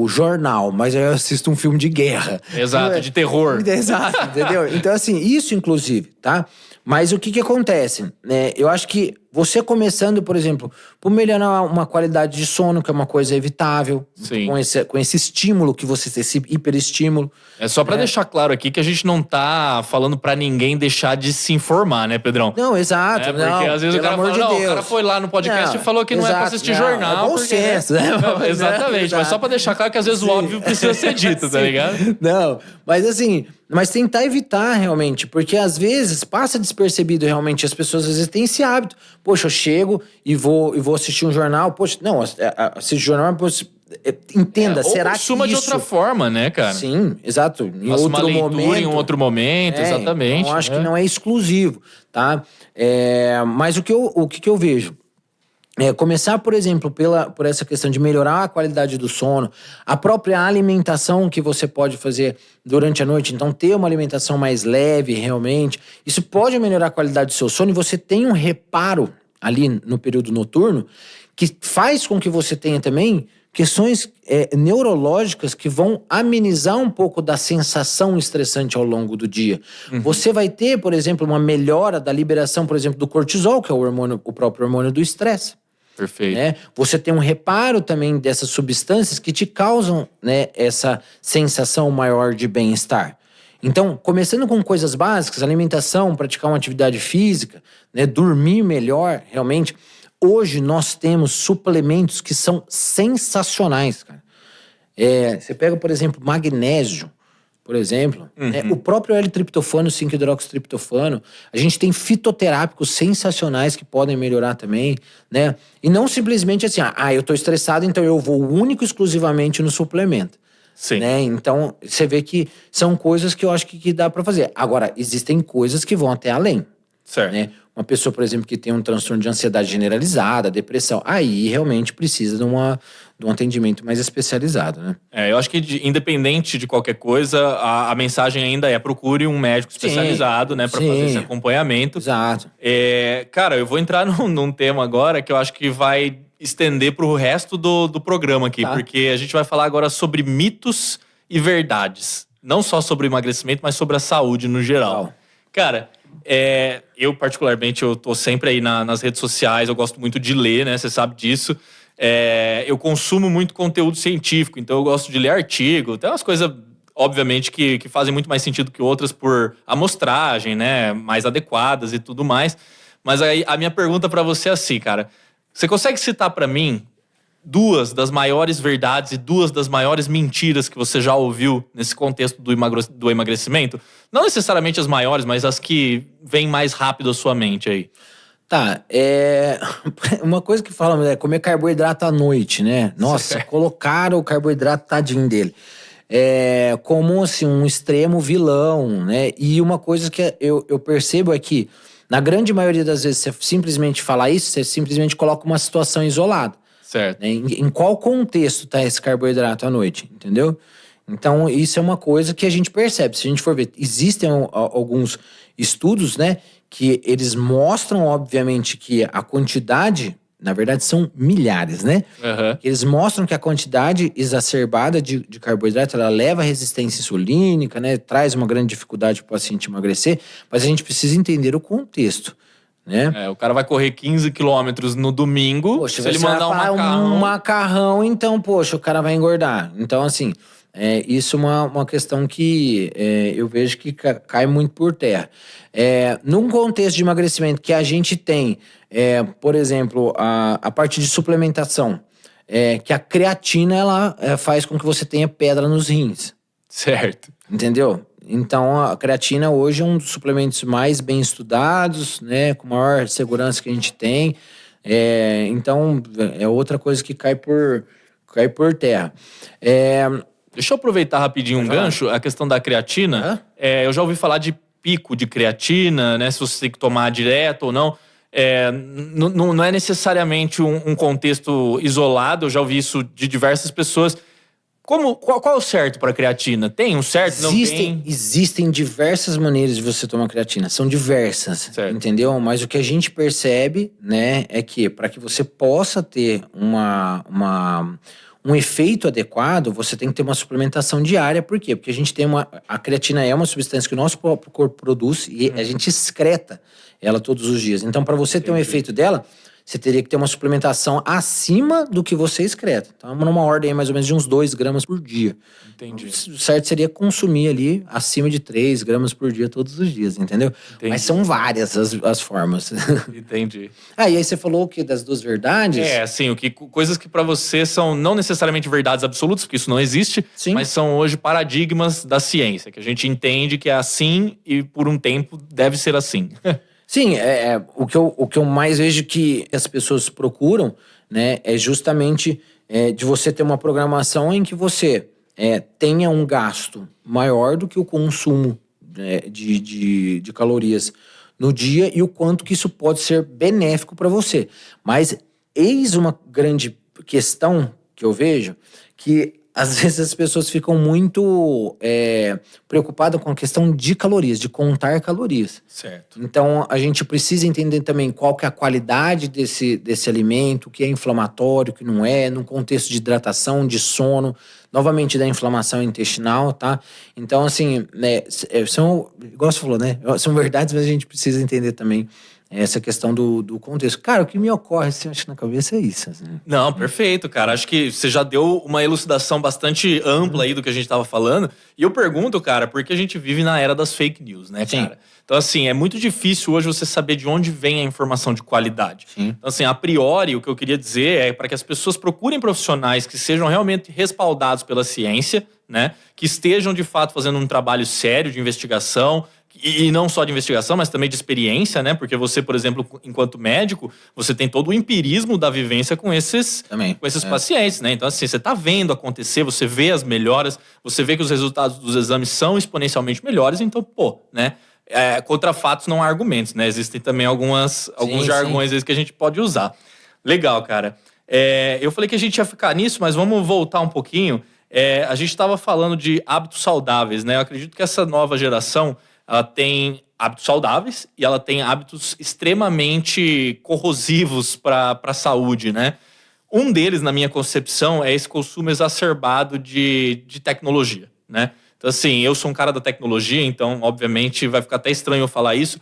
jornal, mas eu assisto um filme de guerra. Exato, de terror. Exato, entendeu? Então, assim, isso inclusive, tá? Mas o que acontece? Eu acho que você começando, por exemplo, por melhorar uma qualidade de sono, que é uma coisa evitável, Sim. com esse estímulo que você tem, esse hiperestímulo. É só pra deixar claro aqui que a gente não tá falando pra ninguém deixar de se informar, né, Pedrão? Não, exato. Porque não, às vezes o cara fala, o cara foi lá no podcast e falou que não é pra assistir jornal. É bom senso, né? Exatamente, mas só pra deixar claro que às vezes o óbvio precisa ser dito, tá ligado? Não, mas assim, tentar evitar realmente, porque às vezes passa despercebido realmente, as pessoas às vezes têm esse hábito. Poxa, eu chego e vou assistir um jornal, poxa, não, assistir jornal, poxa, entenda, será que isso... consuma de outra forma, né, cara? Sim, exato. Faça uma leitura em outro momento, exatamente. Então, acho que não é exclusivo, tá? Mas o que eu vejo? Começar, por exemplo, por essa questão de melhorar a qualidade do sono, a própria alimentação que você pode fazer durante a noite. Então, ter uma alimentação mais leve, realmente. Isso pode melhorar a qualidade do seu sono, e você tem um reparo ali no período noturno que faz com que você tenha também questões neurológicas que vão amenizar um pouco da sensação estressante ao longo do dia. Uhum. Você vai ter, por exemplo, uma melhora da liberação, por exemplo, do cortisol, que é o próprio hormônio do estresse. Perfeito. Né? Você tem um reparo também dessas substâncias que te causam, né, essa sensação maior de bem-estar. Então, começando com coisas básicas, alimentação, praticar uma atividade física, né, dormir melhor, realmente. Hoje nós temos suplementos que são sensacionais, cara. Você pega, por exemplo, magnésio, por exemplo, né? O próprio L-triptofano, 5-hidroxitriptofano. A gente tem fitoterápicos sensacionais que podem melhorar também, né? E não simplesmente assim, eu tô estressado, então eu vou único e exclusivamente no suplemento. Sim. Né? Então, você vê que são coisas que eu acho que dá pra fazer. Agora, existem coisas que vão até além. Certo. Né? Uma pessoa, por exemplo, que tem um transtorno de ansiedade generalizada, depressão, aí realmente precisa de um atendimento mais especializado, né? Eu acho que independente de qualquer coisa, a mensagem ainda procure um médico especializado, né, para fazer esse acompanhamento. Exato. Cara, eu vou entrar num tema agora que eu acho que vai estender pro resto do programa aqui, porque a gente vai falar agora sobre mitos e verdades. Não só sobre emagrecimento, mas sobre a saúde no geral. Cara, eu particularmente, eu tô sempre aí nas redes sociais, eu gosto muito de ler, né? Você sabe disso. Eu consumo muito conteúdo científico, então eu gosto de ler artigo, tem umas coisas obviamente, que fazem muito mais sentido que outras por amostragem, né? Mais adequadas e tudo mais. Mas aí a minha pergunta pra você é assim, cara. Você consegue citar pra mim 2 das maiores verdades e 2 das maiores mentiras que você já ouviu nesse contexto do emagrecimento? Não necessariamente as maiores, mas as que vêm mais rápido à sua mente aí. Tá, uma coisa que falam é comer carboidrato à noite, né? Nossa, colocaram o carboidrato tadinho dele. Como assim, um extremo vilão, né? E uma coisa que eu percebo é que, na grande maioria das vezes, você simplesmente fala isso, você simplesmente coloca uma situação isolada. Certo. Né? Em qual contexto tá esse carboidrato à noite, entendeu? Então, isso é uma coisa que a gente percebe. Se a gente for ver, existem alguns estudos, né? Que eles mostram, obviamente, que a quantidade, na verdade, são milhares, né? Uhum. Eles mostram que a quantidade exacerbada de carboidrato, ela leva à resistência insulínica, né? Traz uma grande dificuldade para o paciente emagrecer, mas a gente precisa entender o contexto, né? O cara vai correr 15 quilômetros no domingo, Poxa, se ele mandar um macarrão, então, poxa, o cara vai engordar. Então, assim, isso é uma questão que eu vejo que cai muito por terra. Num contexto de emagrecimento que a gente tem, por exemplo, a parte de suplementação, que a creatina, ela faz com que você tenha pedra nos rins. Certo. Entendeu? Então, a creatina hoje é um dos suplementos mais bem estudados, né? Com maior segurança que a gente tem. Então, é outra coisa que cai por terra. Deixa eu aproveitar rapidinho um gancho, a questão da creatina. Eu já ouvi falar de pico de creatina, né? Se você tem que tomar direto ou não. Não é necessariamente um contexto isolado, eu já ouvi isso de diversas pessoas. Qual é o certo para creatina? Tem um certo? Não tem? Existem diversas maneiras de você tomar creatina. São diversas, certo. Entendeu? Mas o que a gente percebe, né, é que para que você possa ter um efeito adequado, você tem que ter uma suplementação diária. Por quê? Porque a gente tem a creatina é uma substância que o nosso próprio corpo produz e a gente excreta ela todos os dias. Então, para você ter um efeito dela, você teria que ter uma suplementação acima do que você excreta. Então, numa ordem aí, mais ou menos de uns 2 gramas por dia. Entendi. O certo seria consumir ali acima de 3 gramas por dia todos os dias, entendeu? Entendi. Mas são várias as formas. Entendi. E aí você falou o quê? Das 2 verdades? Assim, coisas que para você são não necessariamente verdades absolutas, porque isso não existe, Sim. Mas são hoje paradigmas da ciência, que a gente entende que é assim e por um tempo deve ser assim. Sim, o que eu mais vejo que as pessoas procuram, né, é justamente de você ter uma programação em que você tenha um gasto maior do que o consumo de calorias no dia e o quanto que isso pode ser benéfico para você. Mas eis uma grande questão que eu vejo, que às vezes as pessoas ficam muito preocupadas com a questão de calorias, de contar calorias. Certo. Então, a gente precisa entender também qual que é a qualidade desse alimento, o que é inflamatório, o que não é, num contexto de hidratação, de sono, novamente da inflamação intestinal, tá? Então, assim, igual você falou, né? São verdades, mas a gente precisa entender também essa questão do contexto. Cara, o que me ocorre, assim, acho que na cabeça é isso. Assim. Não, perfeito, cara. Acho que você já deu uma elucidação bastante ampla aí do que a gente tava falando. E eu pergunto, cara, porque a gente vive na era das fake news, né, cara? Sim. Então, assim, é muito difícil hoje você saber de onde vem a informação de qualidade. Sim. Então, assim, a priori, o que eu queria dizer é para que as pessoas procurem profissionais que sejam realmente respaldados pela ciência, né? Que estejam, de fato, fazendo um trabalho sério de investigação, e não só de investigação, mas também de experiência, né? Porque você, por exemplo, enquanto médico, você tem todo o empirismo da vivência com esses pacientes, né? Então, assim, você tá vendo acontecer, você vê as melhoras, você vê que os resultados dos exames são exponencialmente melhores, então, né? Contra fatos não há argumentos, né? Existem também alguns jargões que a gente pode usar. Legal, cara. Eu falei que a gente ia ficar nisso, mas vamos voltar um pouquinho. A gente estava falando de hábitos saudáveis, né? Eu acredito que essa nova geração ela tem hábitos saudáveis e ela tem hábitos extremamente corrosivos para a saúde, né? Um deles, na minha concepção, é esse consumo exacerbado de tecnologia, né? Então, assim, eu sou um cara da tecnologia, então, obviamente, vai ficar até estranho eu falar isso,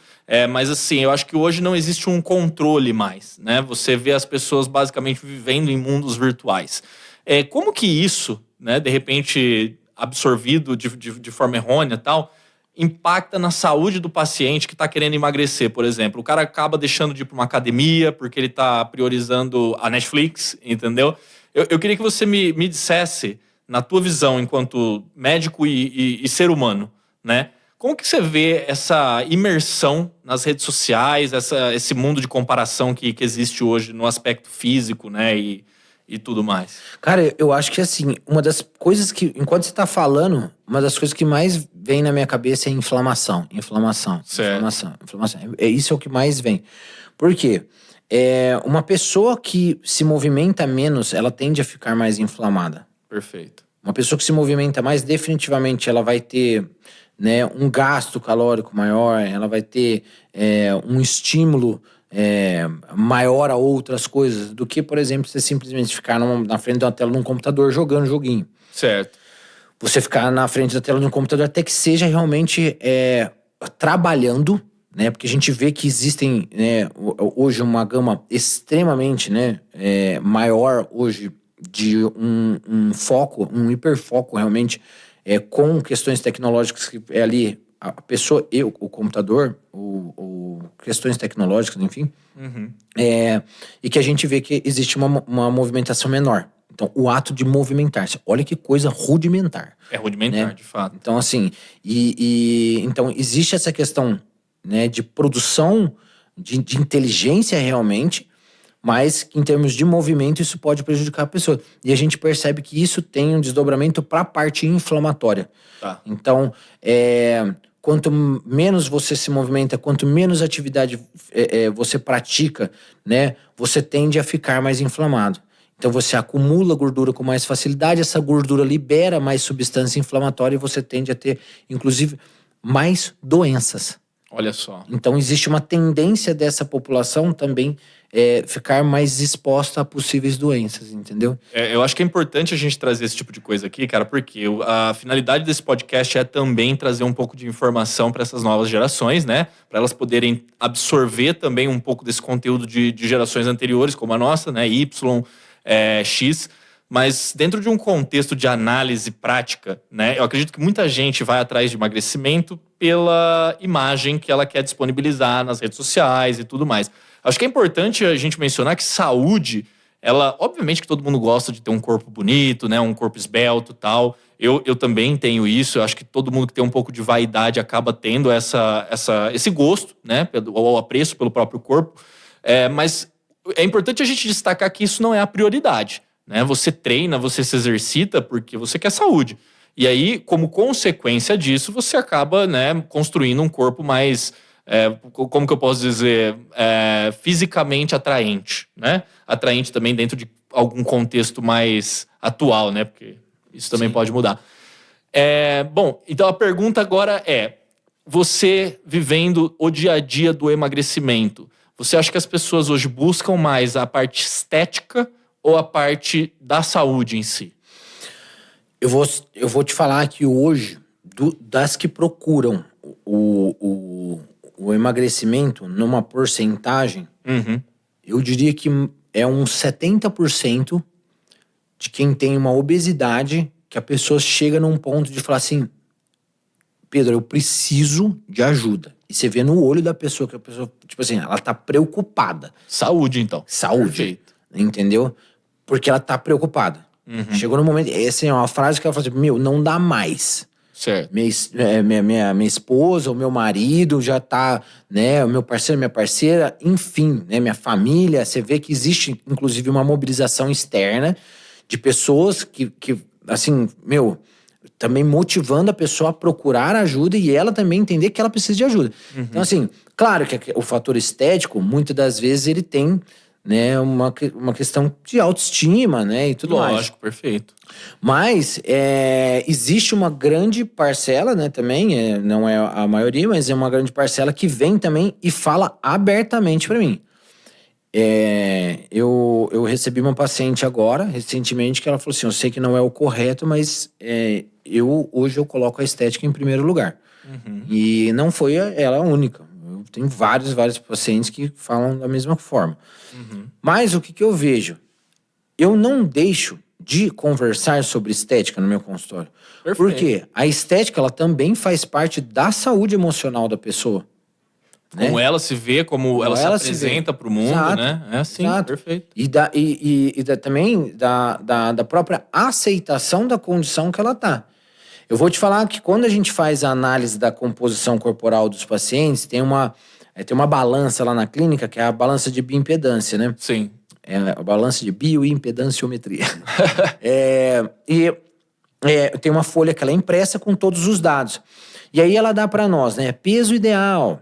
mas, assim, eu acho que hoje não existe um controle mais, né? Você vê as pessoas, basicamente, vivendo em mundos virtuais. Como que isso, né, de repente, absorvido de forma errônea e tal, impacta na saúde do paciente que está querendo emagrecer, por exemplo. O cara acaba deixando de ir para uma academia porque ele está priorizando a Netflix, entendeu? Eu queria que você me dissesse, na tua visão enquanto médico e ser humano, né? Como que você vê essa imersão nas redes sociais, esse mundo de comparação que existe hoje no aspecto físico, né? E tudo mais. Cara, eu acho que assim, uma das coisas que, enquanto você tá falando, uma das coisas que mais vem na minha cabeça é inflamação. Certo. Inflamação. Isso é o que mais vem. Por quê? Uma pessoa que se movimenta menos, ela tende a ficar mais inflamada. Perfeito. Uma pessoa que se movimenta mais, definitivamente, ela vai ter, né, um gasto calórico maior, ela vai ter um estímulo maior a outras coisas do que, por exemplo, você simplesmente ficar na frente de uma tela de um computador jogando joguinho. Certo. Você ficar na frente da tela de um computador até que seja realmente trabalhando, né? Porque a gente vê que existem, né, hoje uma gama extremamente, né, maior hoje de um foco, um hiperfoco realmente com questões tecnológicas que é ali a pessoa e o computador, questões tecnológicas, enfim, e que a gente vê que existe uma movimentação menor. Então, o ato de movimentar-se, olha que coisa rudimentar. É rudimentar, né? De fato. Então, assim, então existe essa questão, né, de produção de inteligência realmente, mas em termos de movimento isso pode prejudicar a pessoa. E a gente percebe que isso tem um desdobramento para a parte inflamatória. Tá. Então, quanto menos você se movimenta, quanto menos atividade você pratica, né, você tende a ficar mais inflamado. Então você acumula gordura com mais facilidade, essa gordura libera mais substância inflamatória e você tende a ter, inclusive, mais doenças. Olha só. Então existe uma tendência dessa população também ficar mais exposta a possíveis doenças, entendeu? Eu acho que é importante a gente trazer esse tipo de coisa aqui, cara, porque a finalidade desse podcast é também trazer um pouco de informação para essas novas gerações, né? Para elas poderem absorver também um pouco desse conteúdo de gerações anteriores, como a nossa, né? Y, X. Mas dentro de um contexto de análise prática, né? Eu acredito que muita gente vai atrás de emagrecimento pela imagem que ela quer disponibilizar nas redes sociais e tudo mais. Acho que é importante a gente mencionar que saúde, ela, obviamente que todo mundo gosta de ter um corpo bonito, né? Um corpo esbelto e tal. Eu também tenho isso. Eu acho que todo mundo que tem um pouco de vaidade acaba tendo esse gosto, né? Ou apreço pelo próprio corpo. Mas é importante a gente destacar que isso não é a prioridade, né? Você treina, você se exercita porque você quer saúde. E aí, como consequência disso, você acaba, né, construindo um corpo mais, como que eu posso dizer, fisicamente atraente, né? Atraente também dentro de algum contexto mais atual, né? Porque isso também pode mudar. Bom, então a pergunta agora você vivendo o dia a dia do emagrecimento, você acha que as pessoas hoje buscam mais a parte estética ou a parte da saúde em si? Eu vou te falar que hoje, das que procuram o emagrecimento numa porcentagem, eu diria que é uns 70% de quem tem uma obesidade que a pessoa chega num ponto de falar assim, Pedro, eu preciso de ajuda. E você vê no olho da pessoa que a pessoa, tipo assim, ela tá preocupada. Saúde, então. Saúde. Perfeito. Entendeu? Porque ela tá preocupada. Chegou no momento, essa é uma frase que ela fala assim, não dá mais. Certo. Minha esposa, o meu marido já tá, né, o meu parceiro, minha parceira, enfim, né, minha família. Você vê que existe, inclusive, uma mobilização externa de pessoas que assim, também motivando a pessoa a procurar ajuda e ela também entender que ela precisa de ajuda. Então, assim, claro que o fator estético, muitas das vezes, ele tem, né, uma questão de autoestima, né, e tudo mais. Lógico, perfeito. Mas existe uma grande parcela, né, também, não é a maioria, mas é uma grande parcela que vem também e fala abertamente pra mim. Eu recebi uma paciente agora, recentemente, que ela falou assim, eu sei que não é o correto, mas hoje eu coloco a estética em primeiro lugar. E não foi ela a única. Eu tenho vários pacientes que falam da mesma forma. Mas o que eu vejo? Eu não deixo de conversar sobre estética no meu consultório. Perfeito. Porque a estética, ela também faz parte da saúde emocional da pessoa. Como né? ela se vê, como ela se apresenta para o mundo, Exato, né? É assim, exato. perfeito. Também da própria aceitação da condição que ela tá. Eu vou te falar que quando a gente faz a análise da composição corporal dos pacientes, tem uma balança lá na clínica, que é a balança de bioimpedância, né? Sim. É a balança de bioimpedanciometria. Tem uma folha que ela é impressa com todos os dados. E aí ela dá para nós, né? Peso ideal,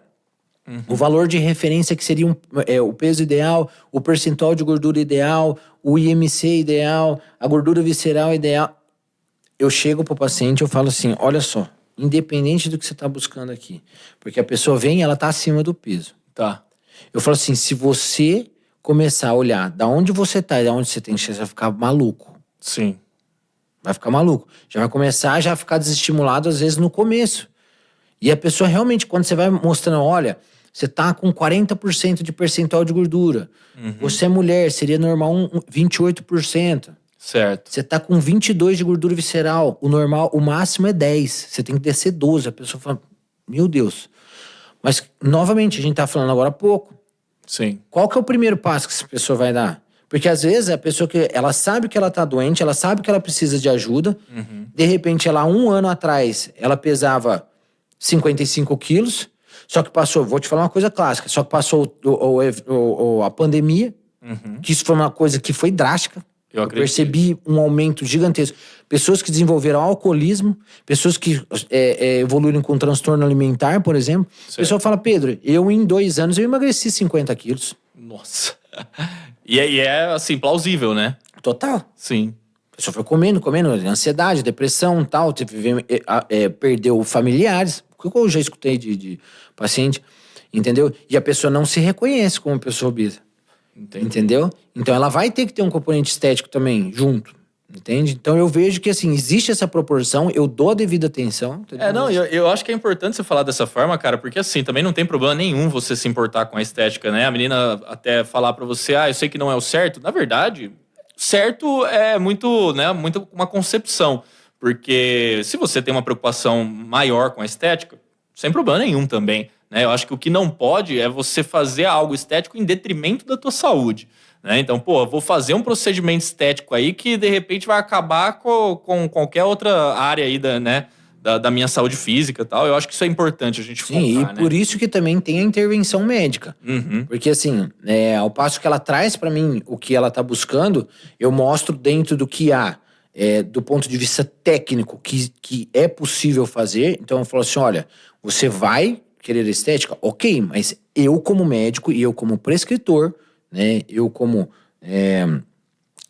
o valor de referência que seria o peso ideal, o percentual de gordura ideal, o IMC ideal, a gordura visceral ideal. Eu chego pro paciente e eu falo assim, olha só, independente do que você tá buscando aqui, porque a pessoa vem e ela tá acima do peso. Tá. Eu falo assim, se você começar a olhar da onde você tá e da onde você tem chance, você vai ficar maluco. Sim. Vai ficar maluco. Já vai começar a ficar desestimulado, às vezes, no começo. E a pessoa realmente, quando você vai mostrando, olha, você tá com 40% de percentual de gordura. Você é mulher, seria normal 28%. Certo. Você tá com 22 de gordura visceral. O normal, o máximo é 10. Você tem que descer 12. A pessoa fala, meu Deus. Mas, novamente, a gente tá falando agora há pouco. Sim. Qual que é o primeiro passo que essa pessoa vai dar? Porque às vezes a pessoa ela sabe que ela tá doente, ela sabe que ela precisa de ajuda. De repente, ela 1 ano atrás, ela pesava 55 quilos. Só que passou, vou te falar uma coisa clássica, só que passou a pandemia, que isso foi uma coisa que foi drástica. Eu percebi um aumento gigantesco. Pessoas que desenvolveram alcoolismo, pessoas que evoluíram com transtorno alimentar, por exemplo. O pessoal fala, Pedro, eu em 2 anos eu emagreci 50 quilos. Nossa. E é assim, plausível, né? Total. Sim. A pessoa foi comendo, ansiedade, depressão, tal, perdeu familiares. O que eu já escutei de paciente, entendeu? E a pessoa não se reconhece como pessoa obesa. Entendi. Entendeu? Então ela vai ter que ter um componente estético também, junto. Entende? Então eu vejo que, assim, existe essa proporção, eu dou a devida atenção. Eu acho que é importante você falar dessa forma, cara, porque assim, também não tem problema nenhum você se importar com a estética, né? A menina até falar pra você, eu sei que não é o certo. Na verdade, certo é muito, né, muito uma concepção. Porque se você tem uma preocupação maior com a estética, sem problema nenhum também, né? Eu acho que o que não pode é você fazer algo estético em detrimento da tua saúde, né? Então, vou fazer um procedimento estético aí que de repente vai acabar com qualquer outra área aí da minha saúde física e tal. Eu acho que isso é importante a gente focar, Sim, e né? por isso que também tem a intervenção médica. Porque assim, ao passo que ela traz pra mim o que ela tá buscando, eu mostro dentro do que há, do ponto de vista técnico, que é possível fazer. Então eu falo assim, olha, você vai querer estética? Ok, mas eu como médico e eu como prescritor, né, eu como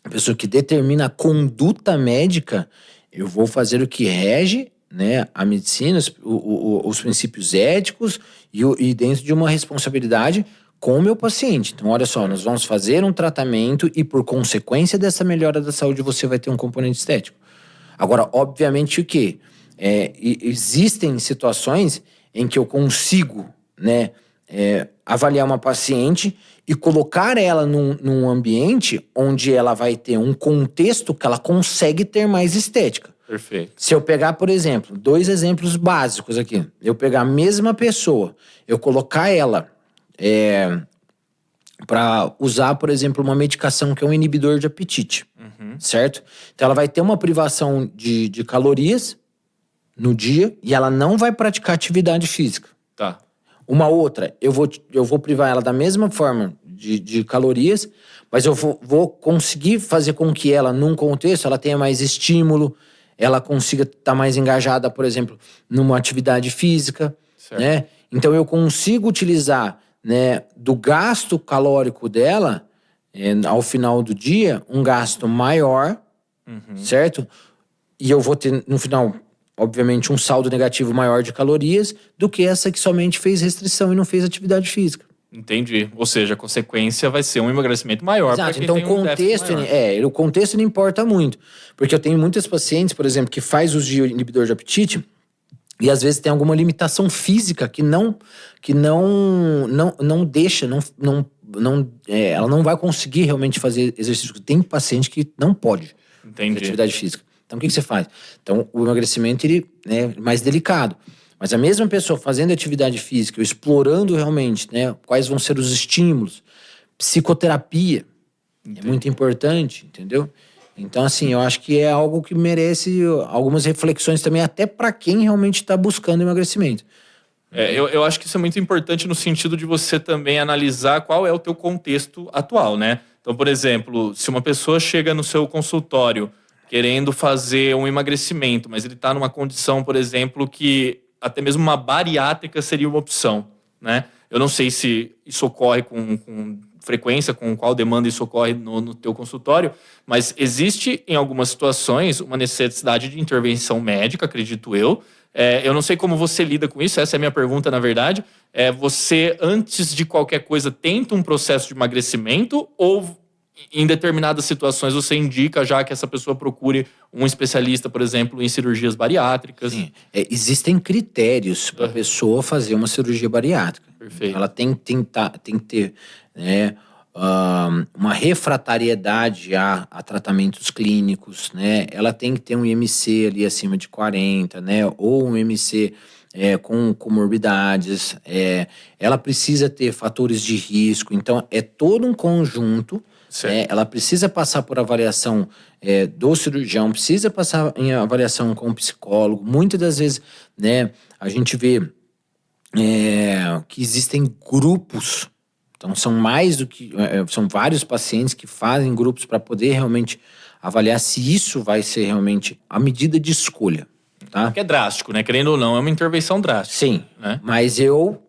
pessoa que determina a conduta médica, eu vou fazer o que rege, né, a medicina, os princípios éticos e dentro de uma responsabilidade com o meu paciente. Então, olha só, nós vamos fazer um tratamento e por consequência dessa melhora da saúde você vai ter um componente estético. Agora, obviamente o quê? Existem situações em que eu consigo, né, avaliar uma paciente e colocar ela num ambiente onde ela vai ter um contexto que ela consegue ter mais estética. Perfeito. Se eu pegar, por exemplo, 2 exemplos básicos aqui. Eu pegar a mesma pessoa, eu colocar ela para usar, por exemplo, uma medicação que é um inibidor de apetite, certo? Então ela vai ter uma privação de calorias no dia e ela não vai praticar atividade física. Tá. Uma outra, eu vou privar ela da mesma forma de calorias, mas eu vou conseguir fazer com que ela, num contexto, ela tenha mais estímulo, ela consiga estar mais engajada, por exemplo, numa atividade física, certo, né? Então eu consigo utilizar, né, do gasto calórico dela, ao final do dia, um gasto maior, certo? E eu vou ter, no final, obviamente, um saldo negativo maior de calorias do que essa que somente fez restrição e não fez atividade física. Entendi. Ou seja, a consequência vai ser um emagrecimento maior. Exato. Então o contexto não importa muito. Porque eu tenho muitas pacientes, por exemplo, que faz uso de inibidor de apetite e às vezes tem alguma limitação física que não deixa, ela não vai conseguir realmente fazer exercício. Tem paciente que não pode. Entendi. Fazer atividade física. Então, o que você faz? Então, o emagrecimento, ele é mais delicado. Mas a mesma pessoa fazendo atividade física, explorando realmente, né, quais vão ser os estímulos, psicoterapia, é muito importante, entendeu? Então, assim, eu acho que é algo que merece algumas reflexões também, até para quem realmente está buscando emagrecimento. Eu acho que isso é muito importante no sentido de você também analisar qual é o teu contexto atual, né? Então, por exemplo, se uma pessoa chega no seu consultório querendo fazer um emagrecimento, mas ele está numa condição, por exemplo, que até mesmo uma bariátrica seria uma opção, né? Eu não sei se isso ocorre com frequência, com qual demanda isso ocorre no teu consultório, mas existe em algumas situações uma necessidade de intervenção médica, acredito eu. Eu não sei como você lida com isso, essa é a minha pergunta, na verdade. Você, antes de qualquer coisa, tenta um processo de emagrecimento ou em determinadas situações você indica já que essa pessoa procure um especialista, por exemplo, em cirurgias bariátricas? Sim. Existem critérios para a pessoa fazer uma cirurgia bariátrica. Perfeito. Ela tem que ter, né, uma refratariedade a tratamentos clínicos, né? Ela tem que ter um IMC ali acima de 40, né? Ou um IMC com comorbidades. Ela precisa ter fatores de risco. Então, é todo um conjunto. Ela precisa passar por avaliação do cirurgião, precisa passar em avaliação com o psicólogo. Muitas das vezes, né, a gente vê que existem grupos. Então, são mais do que... são vários pacientes que fazem grupos para poder realmente avaliar se isso vai ser realmente a medida de escolha, tá? Que é drástico, né? Querendo ou não, é uma intervenção drástica. Sim, né? Mas eu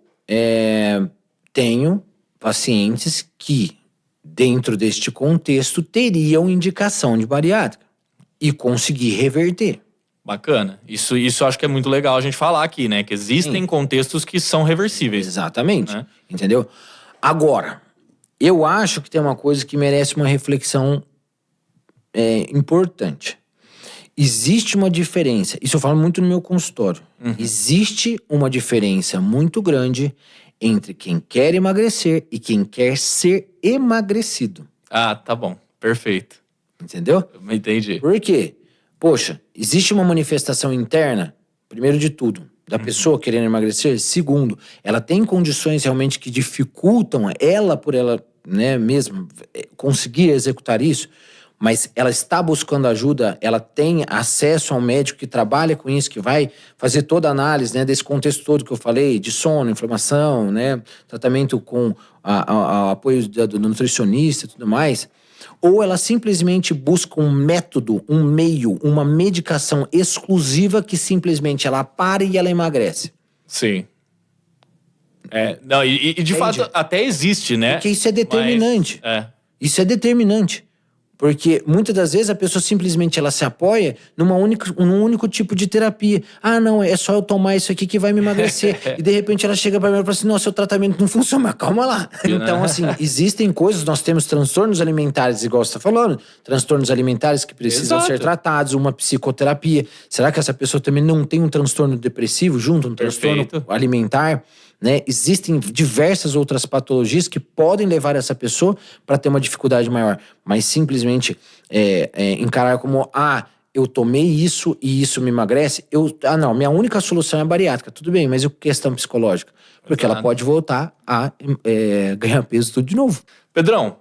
tenho pacientes que, dentro deste contexto, teriam indicação de bariátrica e conseguir reverter. Bacana. Isso eu acho que é muito legal a gente falar aqui, né? Que existem contextos que são reversíveis. Exatamente. Entendeu? Agora, eu acho que tem uma coisa que merece uma reflexão importante. Existe uma diferença, isso eu falo muito no meu consultório. Existe uma diferença muito grande entre quem quer emagrecer e quem quer ser emagrecido. Ah, tá bom. Perfeito. Entendeu? Eu entendi. Por quê? Poxa, existe uma manifestação interna, primeiro de tudo, da pessoa querendo emagrecer. Segundo, ela tem condições realmente que dificultam ela, por ela, né, mesma, conseguir executar isso, mas ela está buscando ajuda, ela tem acesso a um médico que trabalha com isso, que vai fazer toda a análise, né, desse contexto todo que eu falei, de sono, inflamação, né, tratamento com apoio do nutricionista e tudo mais. Ou ela simplesmente busca um método, um meio, uma medicação exclusiva que simplesmente ela para e ela emagrece. Sim. Não, e de fato até existe, né? Porque isso é determinante. Isso é determinante. Porque muitas das vezes a pessoa simplesmente ela se apoia num único tipo de terapia. Ah, não, é só eu tomar isso aqui que vai me emagrecer. E de repente ela chega pra mim e fala assim, nossa, seu tratamento não funciona, mas calma lá. Então, assim, existem coisas, nós temos transtornos alimentares, igual você tá falando, transtornos alimentares que precisam ser tratados, uma psicoterapia. Será que essa pessoa também não tem um transtorno depressivo junto, um transtorno alimentar? Né? Existem diversas outras patologias que podem levar essa pessoa para ter uma dificuldade maior, mas simplesmente encarar como, eu tomei isso e isso me emagrece, não, minha única solução é a bariátrica, tudo bem, mas e questão psicológica? Porque ela pode voltar a ganhar peso tudo de novo. Pedrão,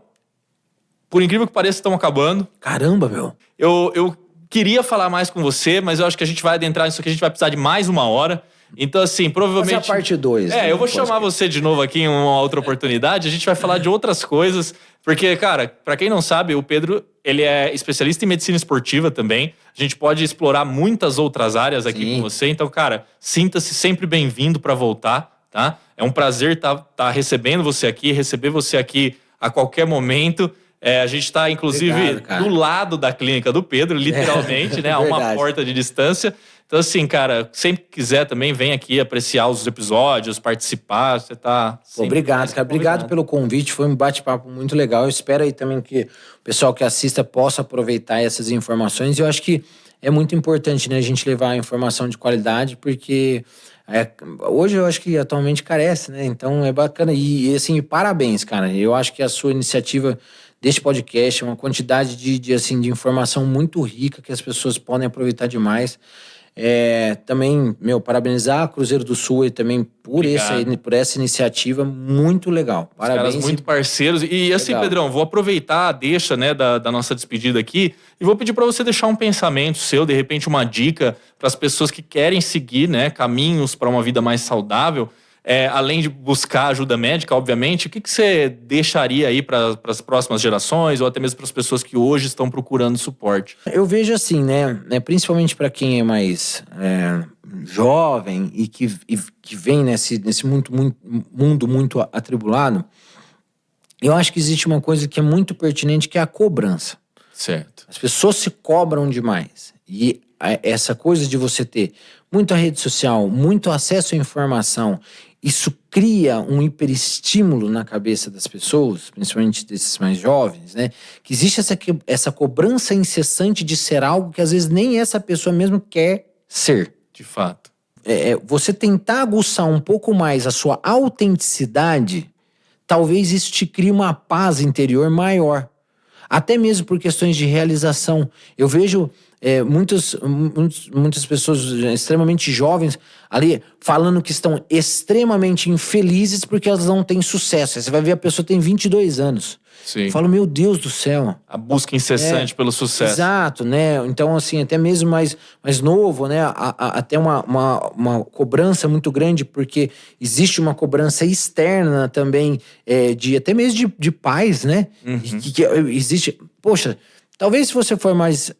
por incrível que pareça, estamos acabando. Caramba, meu. Eu queria falar mais com você, mas eu acho que a gente vai adentrar nisso aqui, a gente vai precisar de mais uma hora. Então, assim, provavelmente... Fazer a parte 2. Eu vou chamar você de novo aqui em uma outra oportunidade. A gente vai falar de outras coisas. Porque, cara, pra quem não sabe, o Pedro, ele é especialista em medicina esportiva também. A gente pode explorar muitas outras áreas aqui com você. Então, cara, sinta-se sempre bem-vindo pra voltar, tá? É um prazer tá recebendo você aqui, receber você aqui a qualquer momento. A gente tá, inclusive, do lado da clínica do Pedro, literalmente, né? A uma porta de distância. Então, assim, cara, sempre que quiser também, vem aqui apreciar os episódios, participar, você tá... Obrigado, cara. Obrigado pelo convite, foi um bate-papo muito legal. Eu espero aí também que o pessoal que assista possa aproveitar essas informações. Eu acho que é muito importante, né, a gente levar a informação de qualidade, porque hoje eu acho que atualmente carece, né? Então é bacana. E assim, parabéns, cara. Eu acho que a sua iniciativa, deste podcast, uma quantidade de informação muito rica que as pessoas podem aproveitar demais. Também, parabenizar a Cruzeiro do Sul e também por essa iniciativa muito legal. Parabéns. Os caras muito parceiros. E assim, legal. Pedrão, vou aproveitar a deixa, né, da nossa despedida aqui e vou pedir para você deixar um pensamento seu, de repente uma dica para as pessoas que querem seguir, né, caminhos para uma vida mais saudável. Além de buscar ajuda médica, obviamente, o que você deixaria aí para as próximas gerações ou até mesmo para as pessoas que hoje estão procurando suporte? Eu vejo assim, né, principalmente para quem é mais jovem e que vem nesse mundo muito atribulado, eu acho que existe uma coisa que é muito pertinente, que é a cobrança. Certo. As pessoas se cobram demais. E essa coisa de você ter muita rede social, muito acesso à informação, isso cria um hiperestímulo na cabeça das pessoas, principalmente desses mais jovens, né? Que existe essa cobrança incessante de ser algo que às vezes nem essa pessoa mesmo quer ser. De fato. Você tentar aguçar um pouco mais a sua autenticidade, talvez isso te crie uma paz interior maior. Até mesmo por questões de realização. Eu vejo muitas pessoas extremamente jovens ali falando que estão extremamente infelizes porque elas não têm sucesso. Aí você vai ver, a pessoa tem 22 anos. Sim. Eu falo, meu Deus do céu. A busca incessante pelo sucesso. Exato, né? Então, assim, até mesmo mais novo, né? Até uma cobrança muito grande, porque existe uma cobrança externa também, até mesmo de pais, né? Uhum. Que existe... Poxa, talvez se você for mais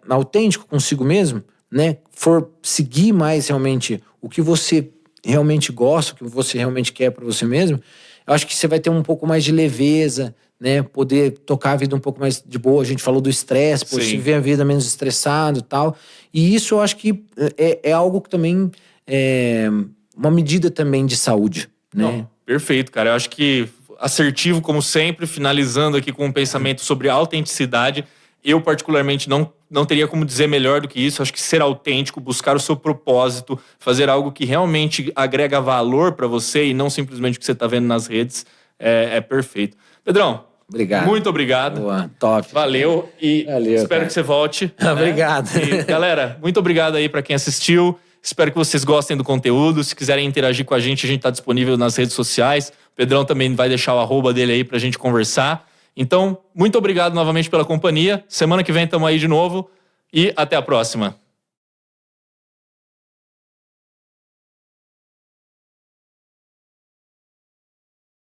autêntico consigo mesmo, né? For seguir mais realmente o que você realmente gosta, o que você realmente quer para você mesmo, eu acho que você vai ter um pouco mais de leveza, né? Poder tocar a vida um pouco mais de boa. A gente falou do estresse, viver a vida menos estressado e tal. E isso eu acho que é algo que também é uma medida também de saúde, né? Não, perfeito, cara. Eu acho que assertivo, como sempre, finalizando aqui com um pensamento sobre autenticidade. Eu, particularmente, não teria como dizer melhor do que isso. Acho que ser autêntico, buscar o seu propósito, fazer algo que realmente agrega valor para você e não simplesmente o que você está vendo nas redes, é perfeito. Pedrão, obrigado. Muito obrigado. Boa, top. Valeu e espero cara. Que você volte. Né? Obrigado. E, galera, muito obrigado aí para quem assistiu. Espero que vocês gostem do conteúdo. Se quiserem interagir com a gente tá disponível nas redes sociais. O Pedrão também vai deixar o @ dele aí pra gente conversar. Então, muito obrigado novamente pela companhia. Semana que vem estamos aí de novo e até a próxima.